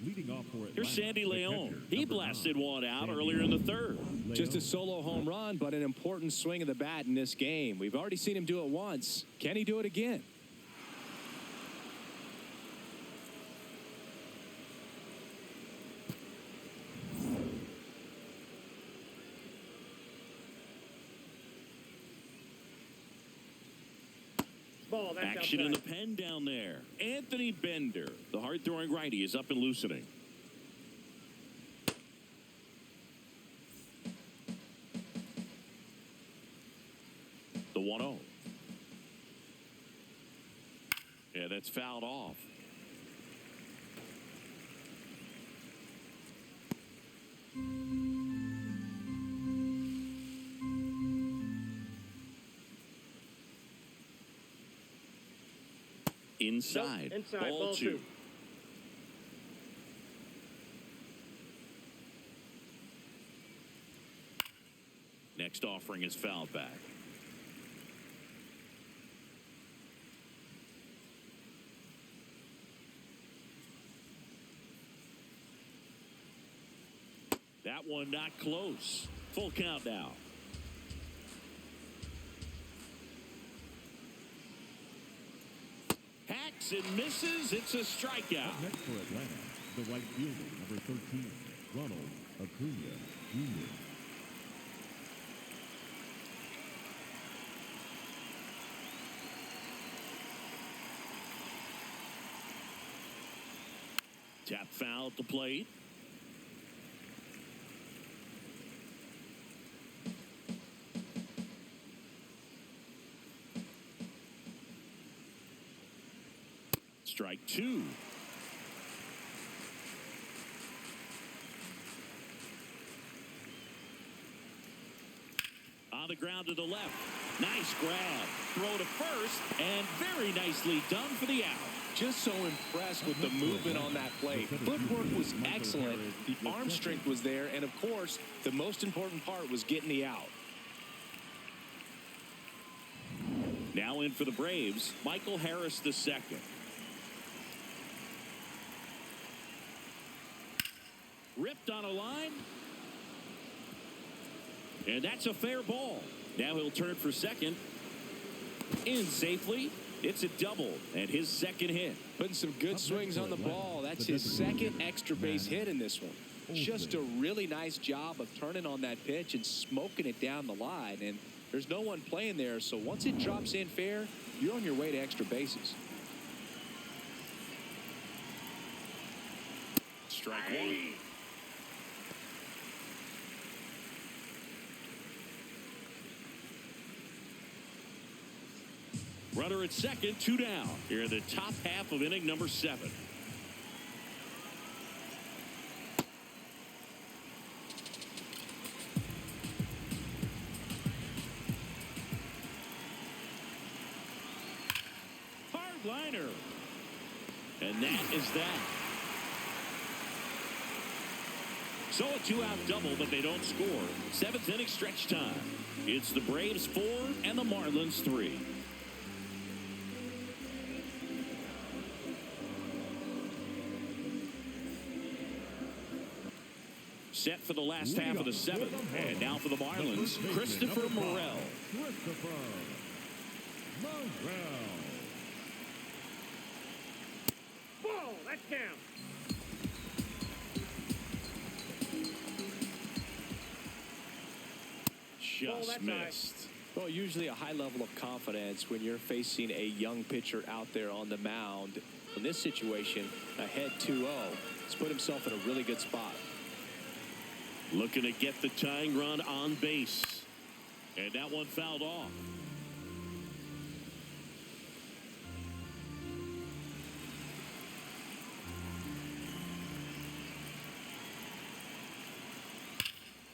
Leading off for Atlanta, Here's Sandy the Leon. catcher, He number blasted 9, one out Sandy earlier in the 3rd. Leon. Just a solo home run, but an important swing of the bat in this game. We've already seen him do it once. Can he do it again? Ball, that's Action in outside. the pen down there. Anthony Bender, the hard-throwing righty, is up and loosening. The 1-0. Yeah, that's fouled off. Inside. Nope, inside, Ball ball 2. two. Next offering is fouled back. That one not close. Full count now. Hacks and misses. It's a strikeout. Up next for Atlanta, the right fielder, number 13, Ronald Acuna Jr. Tap foul at the plate. Strike 2. the ground to the left. Nice grab. Throw to first, and very nicely done for the out. Just so impressed with the movement on that play. Footwork was excellent. The arm strength was there. And, of course, the most important part was getting the out. Now in for the Braves, Michael Harris II. Ripped on a line. And that's a fair ball. Now he'll turn for second. In safely. It's a double and his second hit. Putting some good swings on the ball. That's his second extra base hit in this one. Just a really nice job of turning on that pitch and smoking it down the line. And there's no one playing there, so once it drops in fair, you're on your way to extra bases. Strike one. Runner at second, 2 down. Here in the top half of inning number 7. Hard liner. And that is that. So a 2-out double, but they don't score. 7th inning stretch time. It's the Braves 4 and the Marlins 3. Set for the last half of the 7th. And now for the Marlins, Christopher Morel. Ball, that's down. Just missed. Well, usually a high level of confidence when you're facing a young pitcher out there on the mound. In this situation, ahead 2-0. He's put himself in a really good spot. Looking to get the tying run on base. And that one fouled off.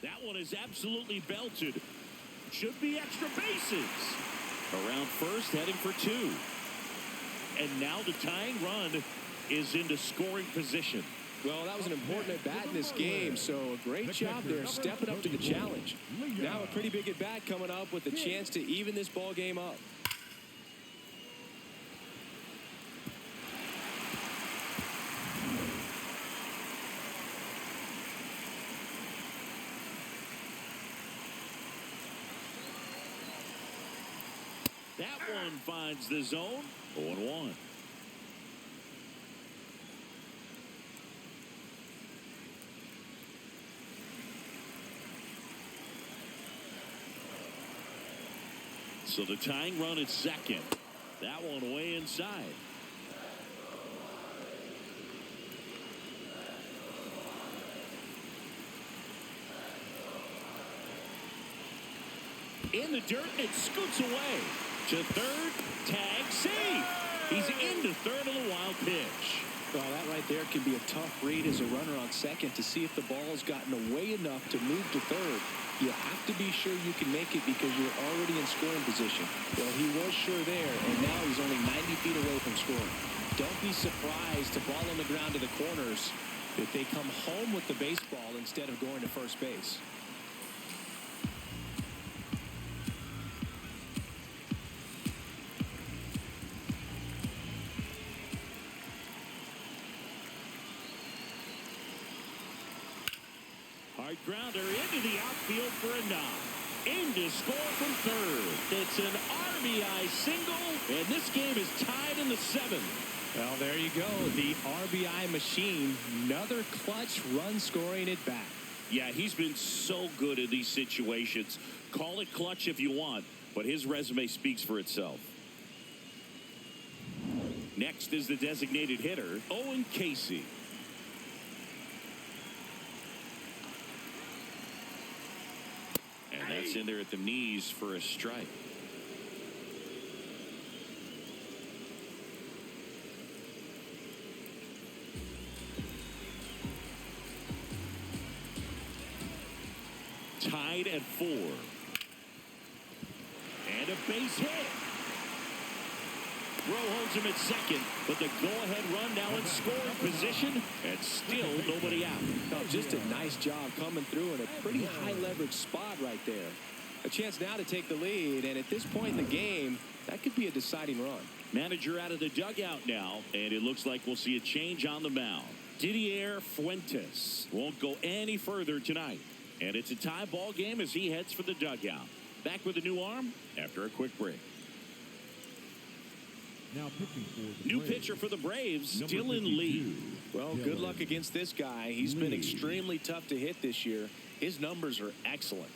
That one is absolutely belted. Should be extra bases. Around first, heading for 2. And now the tying run is into scoring position. Well, that was an important at-bat in this game, so a great job there stepping up to the challenge. Now a pretty big at-bat coming up with a chance to even this ball game up. That one finds the zone. 0-1. So the tying run at second. That one way inside. In the dirt, it scoots away. To third, tag, save. He's into third on the wild pitch. Well, that right there can be a tough read as a runner on second to see if the ball's gotten away enough to move to third. You have to be sure you can make it because you're already in scoring position. Well, he was sure there, and now he's only 90 feet away from scoring. Don't be surprised to ball on the ground to the corners if they come home with the baseball instead of going to first base. Hard grounder into the outfield for a knock. In to score from third. It's an RBI single, and this game is tied in the 7th. Well, there you go. The RBI machine. Another clutch run scoring at bat. Yeah, he's been so good in these situations. Call it clutch if you want, but his resume speaks for itself. Next is the designated hitter, Owen Casey. And that's in there at the knees for a strike. Tied at 4. And a base hit. Rowe holds him at second, but the go-ahead run now in scoring position, and still nobody out. Oh, just a nice job coming through in a pretty high-leverage spot right there. A chance now to take the lead, and at this point in the game, that could be a deciding run. Manager out of the dugout now, and it looks like we'll see a change on the mound. Didier Fuentes won't go any further tonight, and it's a tie ball game as he heads for the dugout. Back with a new arm after a quick break. Now pitching for the New Braves. pitcher for the Braves, Number Dylan 52. Lee. Well, good luck against this guy. He's been extremely tough to hit this year. His numbers are excellent.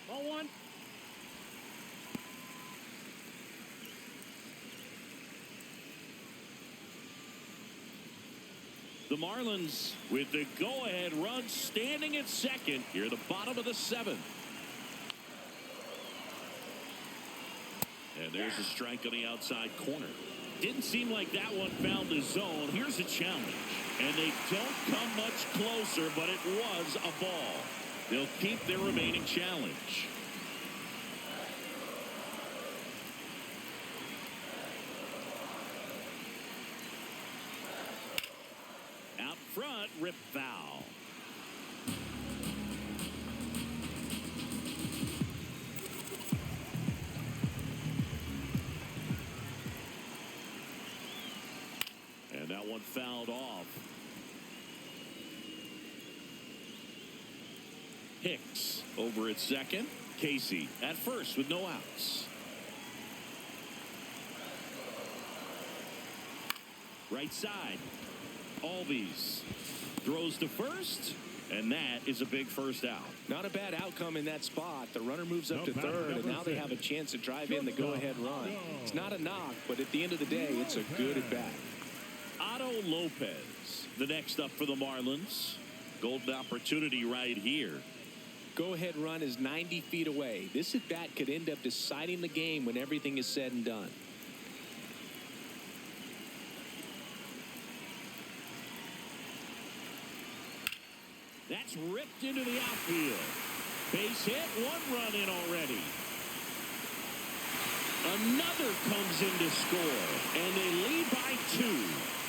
Ball one. The Marlins with the go-ahead run standing at second here at the bottom of the seventh. And there's a strike on the outside corner. Didn't seem like that one found the zone. Here's a challenge. And they don't come much closer, but it was a ball. They'll keep their remaining challenge. Out front, rip foul. And that one fouled off. Hicks over at second. Casey at first with no outs. Right side. Albies throws to first, and that is a big first out. Not a bad outcome in that spot. The runner moves up to third, and now they have a chance to drive in the go-ahead run. It's not a knock, but at the end of the day, it's a good at bat. Otto Lopez, the next up for the Marlins. Golden opportunity right here. Go-ahead run is 90 feet away. This at bat could end up deciding the game when everything is said and done. That's ripped into the outfield. Base hit, one run in already. Another comes in to score, and they lead by 2.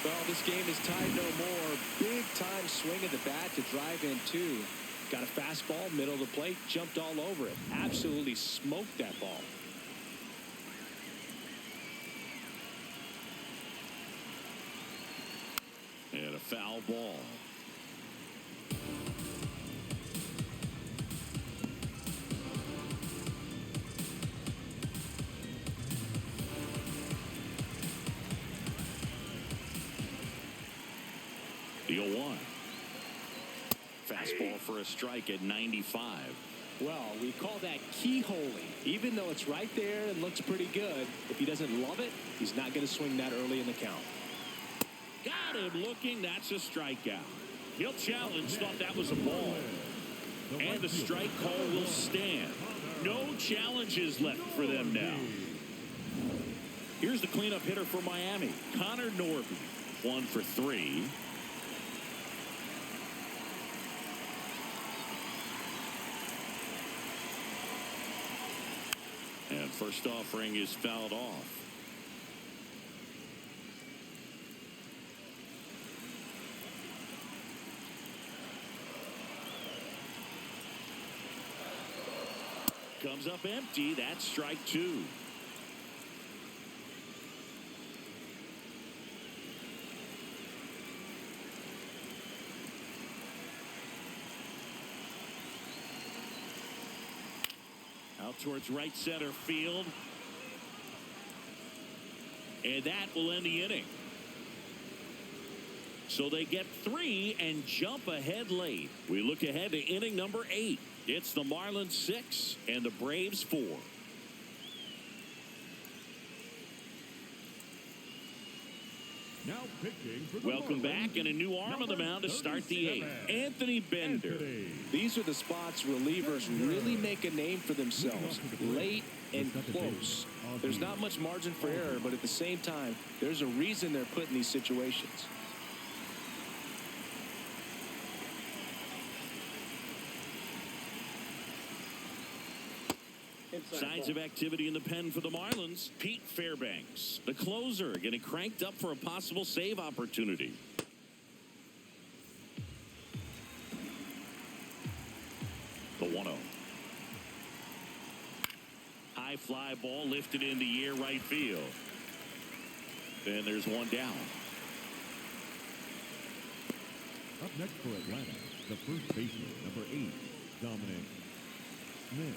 Well, this game is tied no more. Big time swing of the bat to drive in 2. Got a fastball, middle of the plate, jumped all over it. Absolutely smoked that ball. And a foul ball. The 0-1. Fastball for a strike at 95. Well, we call that keyholing. Even though it's right there and looks pretty good, if he doesn't love it, he's not going to swing that early in the count. Got him looking. That's a strikeout. He'll challenge. Thought that was a ball. And the strike call will stand. No challenges left for them now. Here's the cleanup hitter for Miami. Connor Norby. 1 for 3. And first offering is fouled off. Comes up empty. That's strike 2. Out towards right center field. And that will end the inning. So they get 3 and jump ahead late. We look ahead to inning number 8. It's the Marlins 6 and the Braves 4. Now pitching for the Welcome Marlins, back, and a new arm on the mound to start the 8th. Anthony Bender. Anthony. These are the spots relievers really make a name for themselves. Late and close. There's not much margin for error, but at the same time, there's a reason they're put in these situations. Signs of activity in the pen for the Marlins. Pete Fairbanks, the closer, getting cranked up for a possible save opportunity. The 1-0. High fly ball lifted in the air right field. And there's one down. Up next for Atlanta, the first baseman, number 8, Dominic Smith.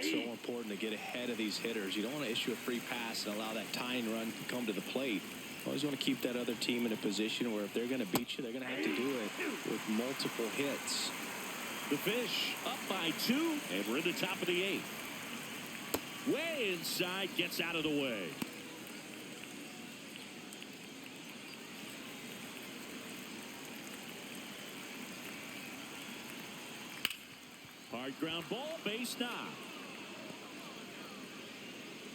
So important to get ahead of these hitters. You don't want to issue a free pass and allow that tying run to come to the plate. You always want to keep that other team in a position where if they're going to beat you, they're going to have to do it with multiple hits. The Fish up by 2, and we're in the top of the 8th. Way inside, gets out of the way. Hard ground ball, base knock.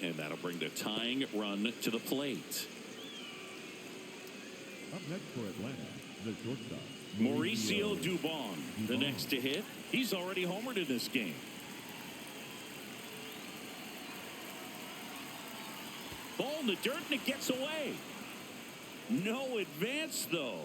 And that'll bring the tying run to the plate. Up next for Atlanta, the shortstop, Mauricio Dubon, the next to hit. He's already homered in this game. Ball in the dirt, and it gets away. No advance, though.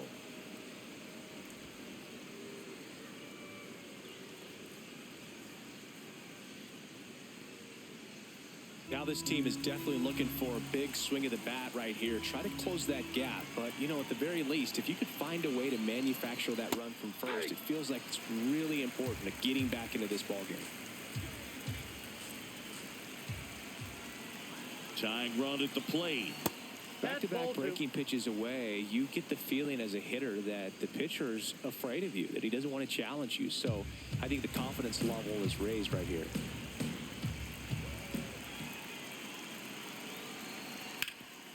Now this team is definitely looking for a big swing of the bat right here. Try to close that gap. But, you know, at the very least, if you could find a way to manufacture that run from first, it feels like it's really important to getting back into this ballgame. Tying run at the plate. Back-to-back breaking pitches away, you get the feeling as a hitter that the pitcher's afraid of you, that he doesn't want to challenge you. So I think the confidence level is raised right here.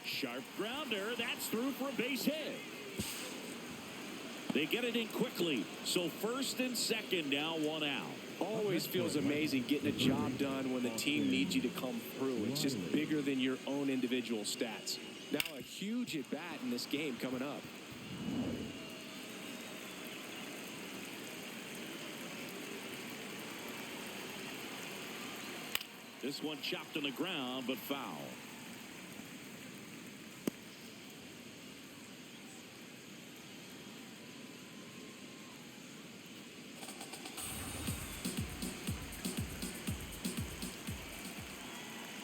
Sharp grounder. That's through for a base hit. They get it in quickly. So first and second, now one out. Always feels amazing getting a job done when the team needs you to come through. It's just bigger than your own individual stats. Now a huge at-bat in this game coming up. This one chopped on the ground, but foul.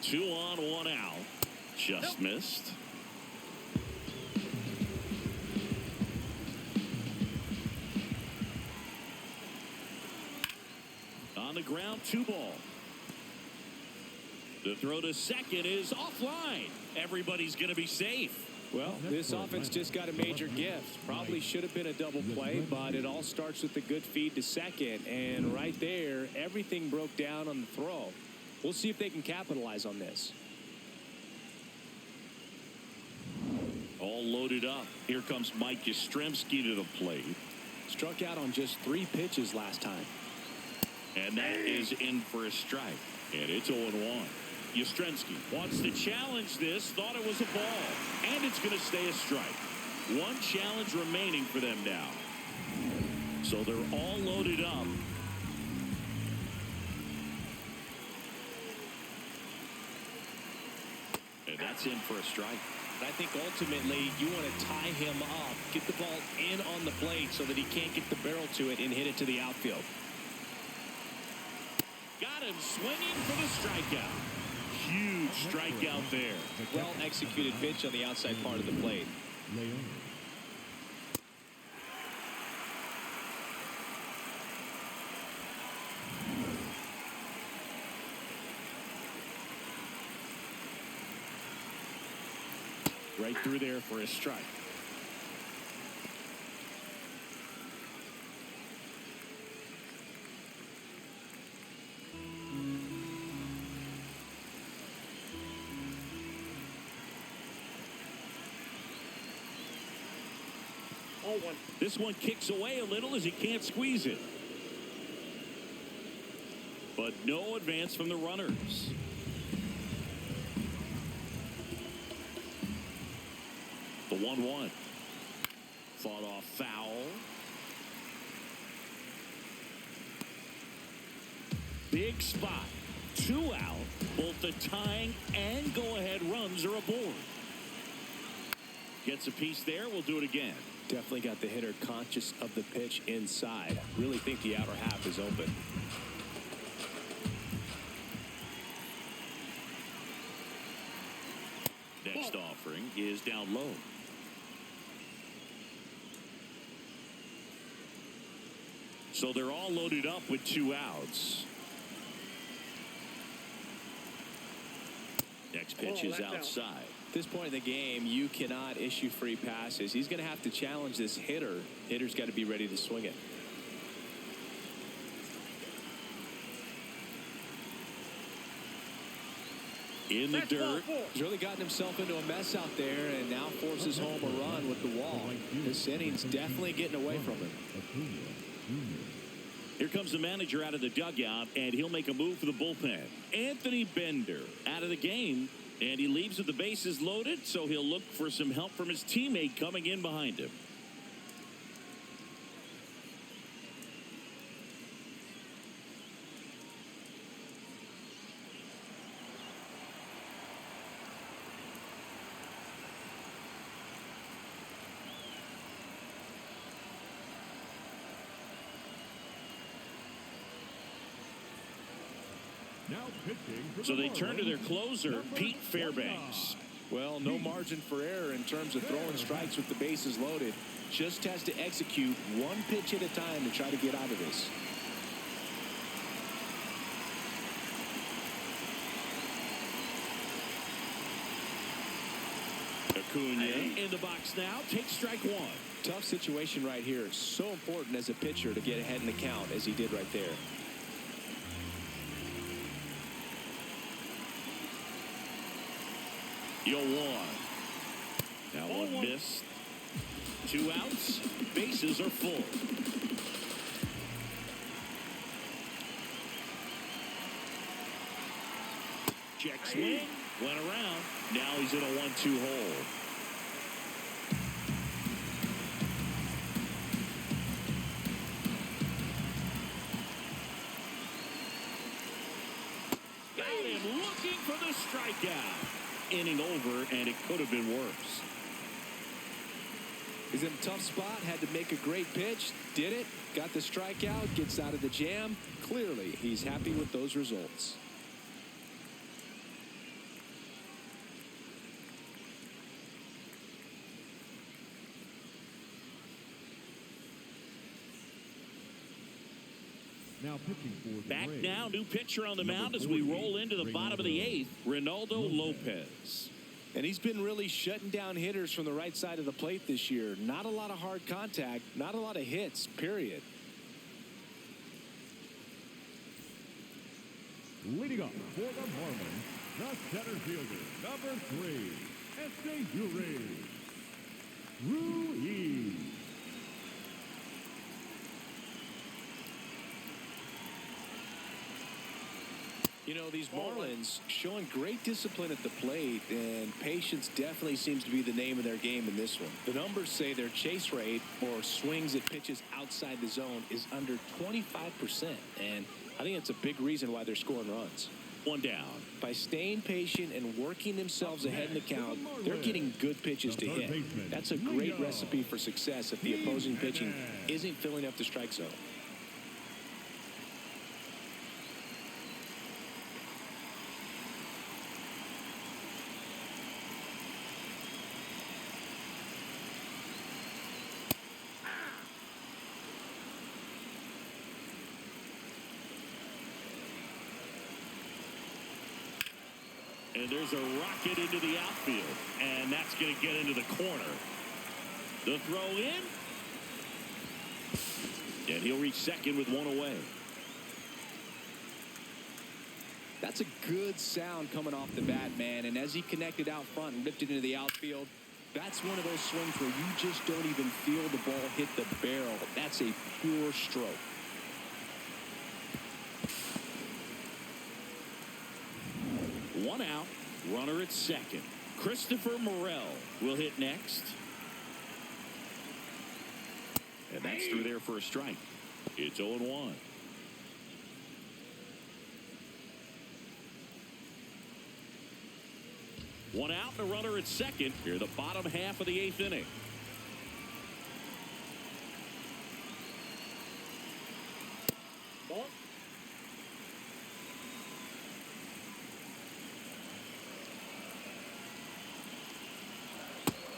Two on, one out. Just missed. On the ground, 2 ball. The throw to second is offline. Everybody's going to be safe. Well, this offense just got a major gift. Probably should have been a double play, but it all starts with a good feed to second. And right there, everything broke down on the throw. We'll see if they can capitalize on this. All loaded up. Here comes Mike Yastrzemski to the plate. Struck out on just 3 pitches last time. And that is in for a strike. And it's 0-1. Yastrzemski wants to challenge this. Thought it was a ball. And it's going to stay a strike. One challenge remaining for them now. So they're all loaded up. And that's in for a strike. I think ultimately you want to tie him up, get the ball in on the plate so that he can't get the barrel to it and hit it to the outfield. Got him swinging for the strikeout. Huge strikeout there. Well executed pitch on the outside part of the plate. Leon. Right through there for a strike. Ball one. This one kicks away a little as he can't squeeze it. But no advance from the runners. The 1-1. Fought off foul. Big spot. 2 out. Both the tying and go-ahead runs are aboard. Gets a piece there. We'll do it again. Definitely got the hitter conscious of the pitch inside. Really think the outer half is open. Next offering is down low. So they're all loaded up with 2 outs. Next pitch is outside. At this point in the game, you cannot issue free passes. He's going to have to challenge this hitter. Hitter's got to be ready to swing it. In the dirt. He's really gotten himself into a mess out there and now forces home a run with the wall. This inning's definitely getting away from him. Here comes the manager out of the dugout, and he'll make a move for the bullpen. Anthony Bender out of the game, and he leaves with the bases loaded, so he'll look for some help from his teammate coming in behind him. Now pitching for So the they turn to their Marlins, closer, number Pete Fairbanks. Well, no margin for error in terms of throwing strikes with the bases loaded. Just has to execute one pitch at a time to try to get out of this. Acuna in the box now. Takes strike 1. Tough situation right here. So important as a pitcher to get ahead in the count as he did right there. Yo, 1. Now one missed. 2 outs. Bases are full. Check swing. Went around. Now he's in a 1-2 hole. Got him looking for the strikeout. Inning over, and it could have been worse. He's in a tough spot, had to make a great pitch, did it, got the strikeout, gets out of the jam. Clearly, he's happy with those results. Now pitching for the Back Rays. now, new pitcher on the Number mound as we 40, roll into the bottom of the 8th, Ronaldo Lopez. And he's been really shutting down hitters from the right side of the plate this year. Not a lot of hard contact, not a lot of hits, period. Leading up for the Marlins, the center fielder, number 3, Ruiz. You know, these Marlins showing great discipline at the plate, and patience definitely seems to be the name of their game in this one. The numbers say their chase rate, or swings at pitches outside the zone, is under 25%, and I think that's a big reason why they're scoring runs. 1 down. By staying patient and working themselves ahead in the count, they're getting good pitches to hit. That's a great recipe for success if the opposing pitching isn't filling up the strike zone. And there's a rocket into the outfield. And that's going to get into the corner. The throw in. And he'll reach second with 1 away. That's a good sound coming off the bat, man. And as he connected out front and lifted into the outfield, That's one of those swings where you just don't even feel the ball hit the barrel. That's a pure stroke. One out, runner at second. Christopher Morel will hit next. And that's through there for a strike. It's 0-1. One out and a runner at second. Here, the bottom half of the 8th inning. Ball.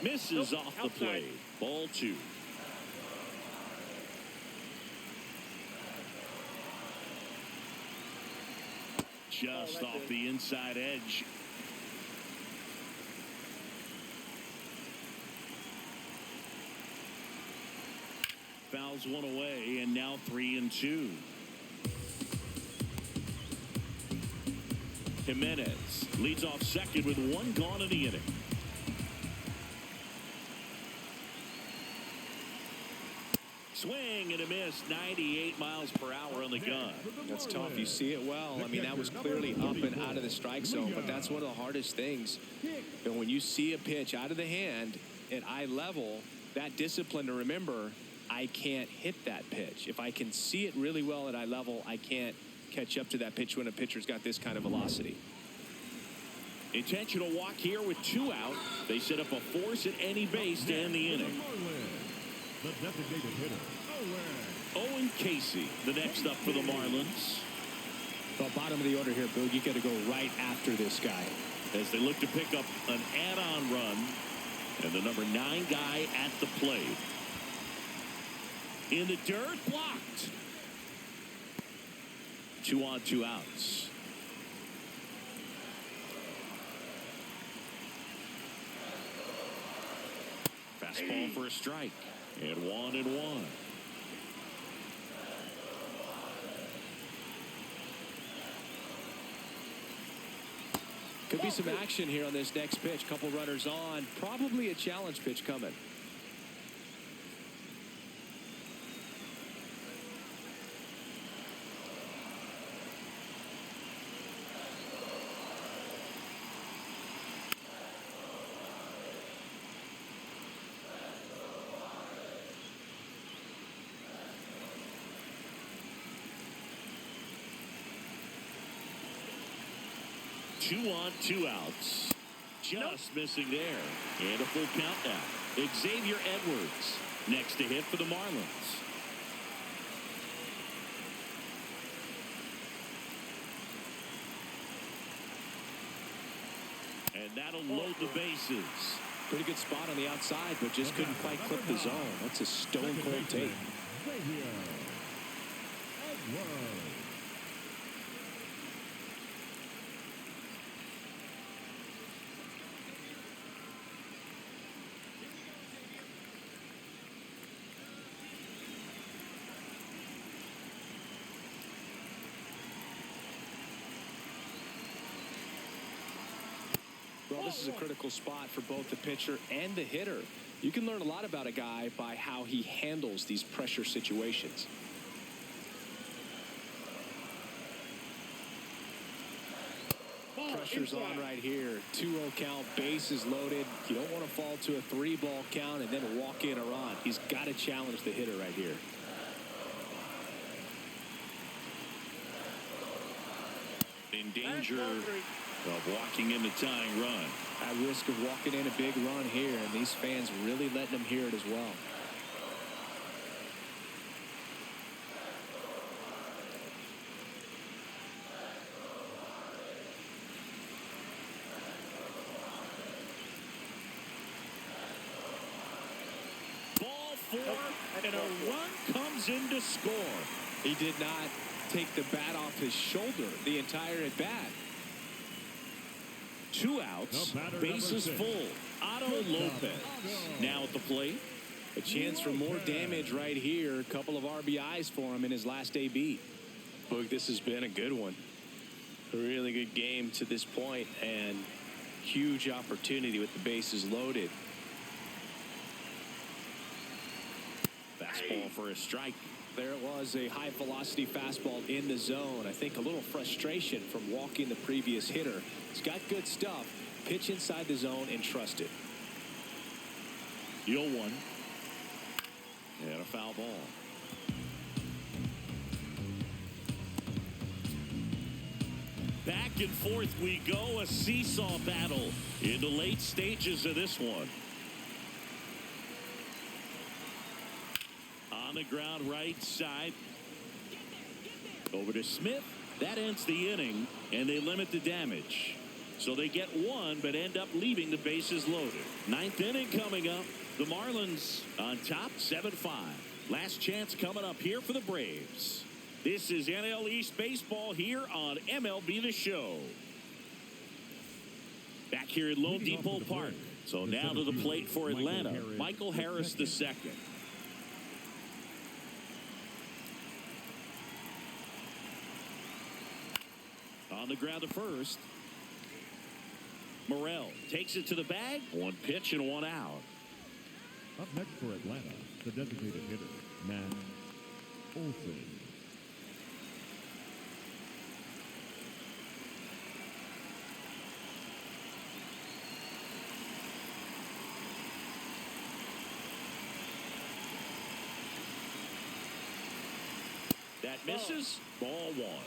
Misses Nope, off the outside. plate. Ball 2. Just off the inside edge. Fouls one away, and now 3-2. Jimenez leads off second with one gone in the inning. Swing and a miss, 98 miles per hour on the gun. That's tough. You see it well. I mean, that was clearly up and out of the strike zone, but that's one of the hardest things. And when you see a pitch out of the hand at eye level, that discipline to remember, I can't hit that pitch. If I can see it really well at eye level, I can't catch up to that pitch when a pitcher's got this kind of velocity. Intentional walk here with 2 out. They set up a force at any base to end the inning. The designated hitter, Owen Casey, the next up for the Marlins. Well, bottom of the order here, Boog. You got to go right after this guy. As they look to pick up an add-on run. And the number 9 guy at the plate. In the dirt, blocked. 2 on, 2 outs. Fastball for a strike. And 1-1. Could be some action here on this next pitch. Couple runners on. Probably a challenge pitch coming. Two on, 2 outs. Just missing there. And a full count now. Xavier Edwards next to hit for the Marlins. And that'll load the bases. Pretty good spot on the outside, but just couldn't quite clip the zone. That's a stone-cold take. Xavier Edwards. Well, this is a critical spot for both the pitcher and the hitter. You can learn a lot about a guy by how he handles these pressure situations. Pressure's on right here. 2-0 count, bases loaded. You don't want to fall to a 3-ball count and then walk in or on. He's got to challenge the hitter right here. In danger of walking in the tying run. At risk of walking in a big run here, and these fans really letting him hear it as well. Ball 4, and a run comes in to score. He did not take the bat off his shoulder the entire at bat. 2 outs, The batter, bases number 6. full. Otto Lopez now at the plate. A chance for more damage right here. A couple of RBIs for him in his last AB. Look, this has been a good one. A really good game to this point, and huge opportunity with the bases loaded. fastball for a strike. There was a high-velocity fastball in the zone. I think a little frustration from walking the previous hitter. He's got good stuff. Pitch inside the zone and trust it. 0-1. And a foul ball. Back and forth we go. A seesaw battle in the late stages of this one. On the ground right side. Over to Smith. That ends the inning, and they limit the damage. So they get one, but end up leaving the bases loaded. Ninth inning coming up. The Marlins on top, 7-5. Last chance coming up here for the Braves. This is NL East Baseball here on MLB The Show. Back here at Lone Depot Park. So now to the plate for Atlanta. Michael Harris the second. On the ground to first. Morel takes it to the bag. One pitch and one out. Up next for Atlanta, the designated hitter, Matt Olson. That misses. Ball one.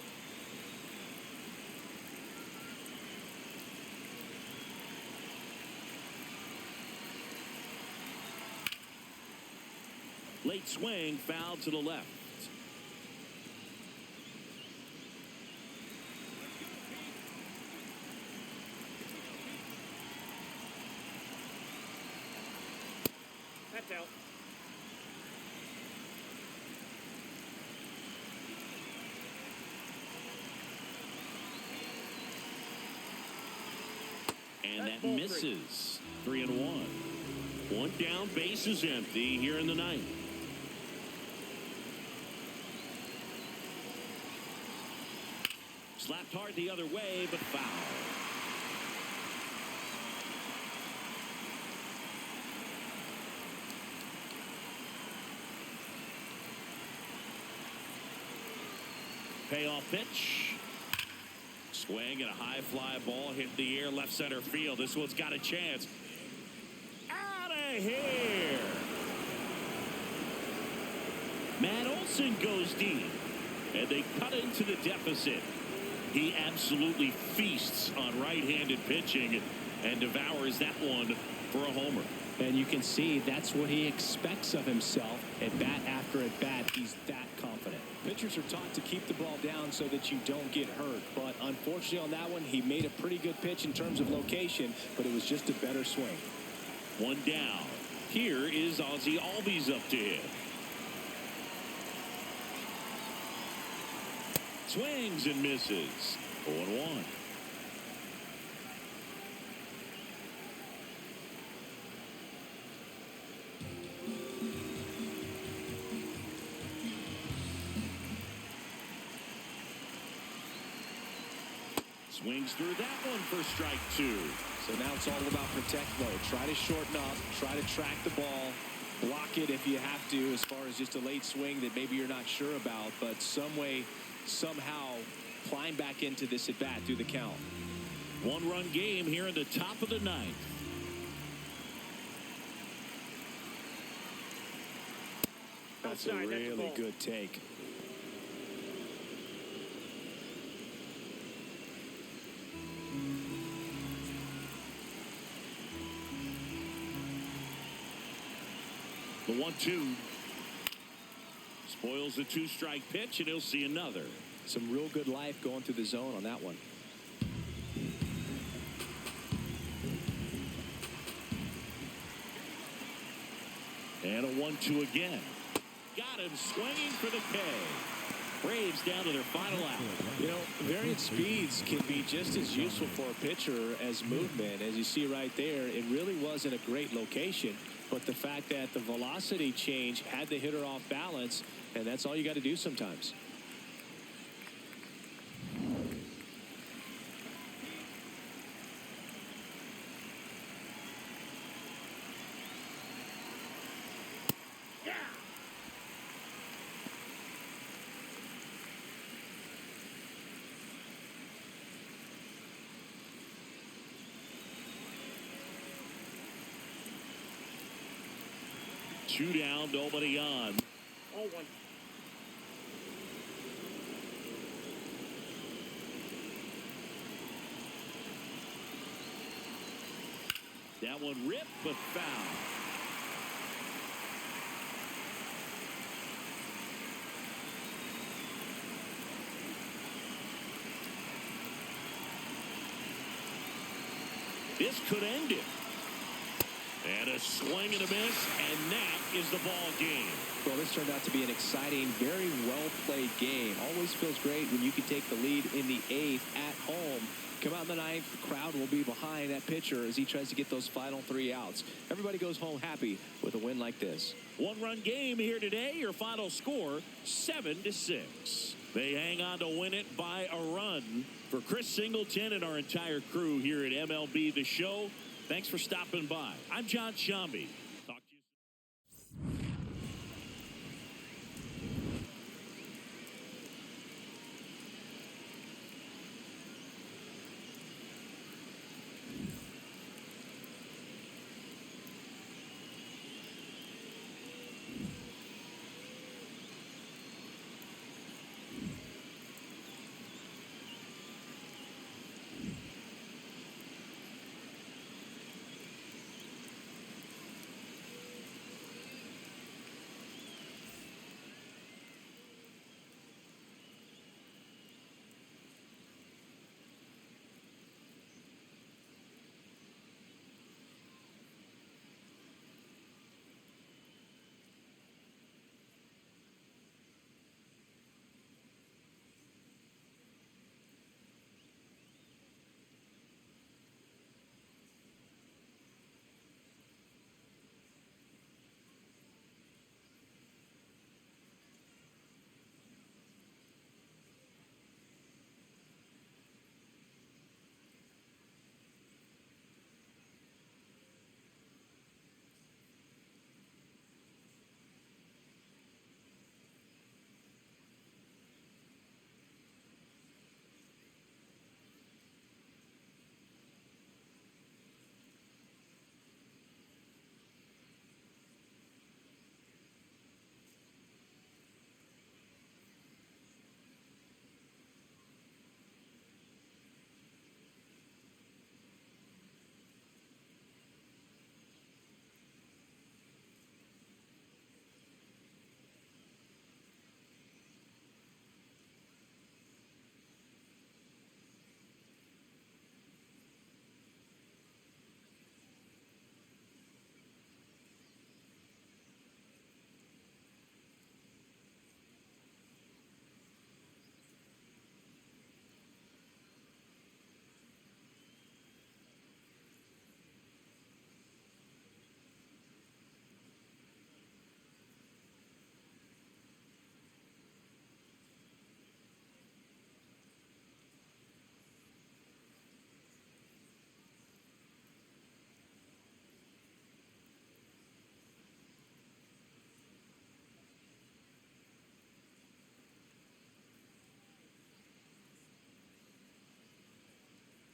Late swing, foul to the left. That's out. And that misses. 3-1. One down, base is empty here in the ninth. Slapped hard the other way, but foul. Payoff pitch. Swing and a high fly ball hit the air left center field. This one's got a chance. Out of here. Matt Olson goes deep. And they cut into the deficit. He absolutely feasts on right-handed pitching and devours that one for a homer. And you can see that's what he expects of himself. At bat after at bat, he's that confident. Pitchers are taught to keep the ball down so that you don't get hurt. But unfortunately on that one, he made a pretty good pitch in terms of location, but it was just a better swing. One down. Here is Ozzie Albies up to hit. Swings and misses. 0-1. Swings through that one for strike two. So now it's all about protect mode. Try to shorten up, try to track the ball, block it if you have to, as far as just a late swing that maybe you're not sure about, but some way, somehow climb back into this at bat through the count. One-run game here in the top of the ninth. That's a really good take. The 1-2 spoils the two-strike pitch, and he'll see another. Some real good life going through the zone on that one. And a 1-2 again. Got him swinging for the K. Braves down to their final out. You know, variant speeds can be just as useful for a pitcher as movement. As you see right there, it really wasn't a great location, but the fact that the velocity change had the hitter off balance, and that's all you got to do sometimes. 2 down, nobody on. Oh, one. That one ripped, but foul. This could end it. And a swing and a miss, and that is the ball game. Well, this turned out to be an exciting, very well-played game. Always feels great when you can take the lead in the 8th at home. Come out in the 9th, the crowd will be behind that pitcher as he tries to get those final 3 outs. Everybody goes home happy with a win like this. 1-run game here today. Your final score, 7-6. They hang on to win it by a run. For Chris Singleton and our entire crew here at MLB The Show, thanks for stopping by. I'm John Shambi.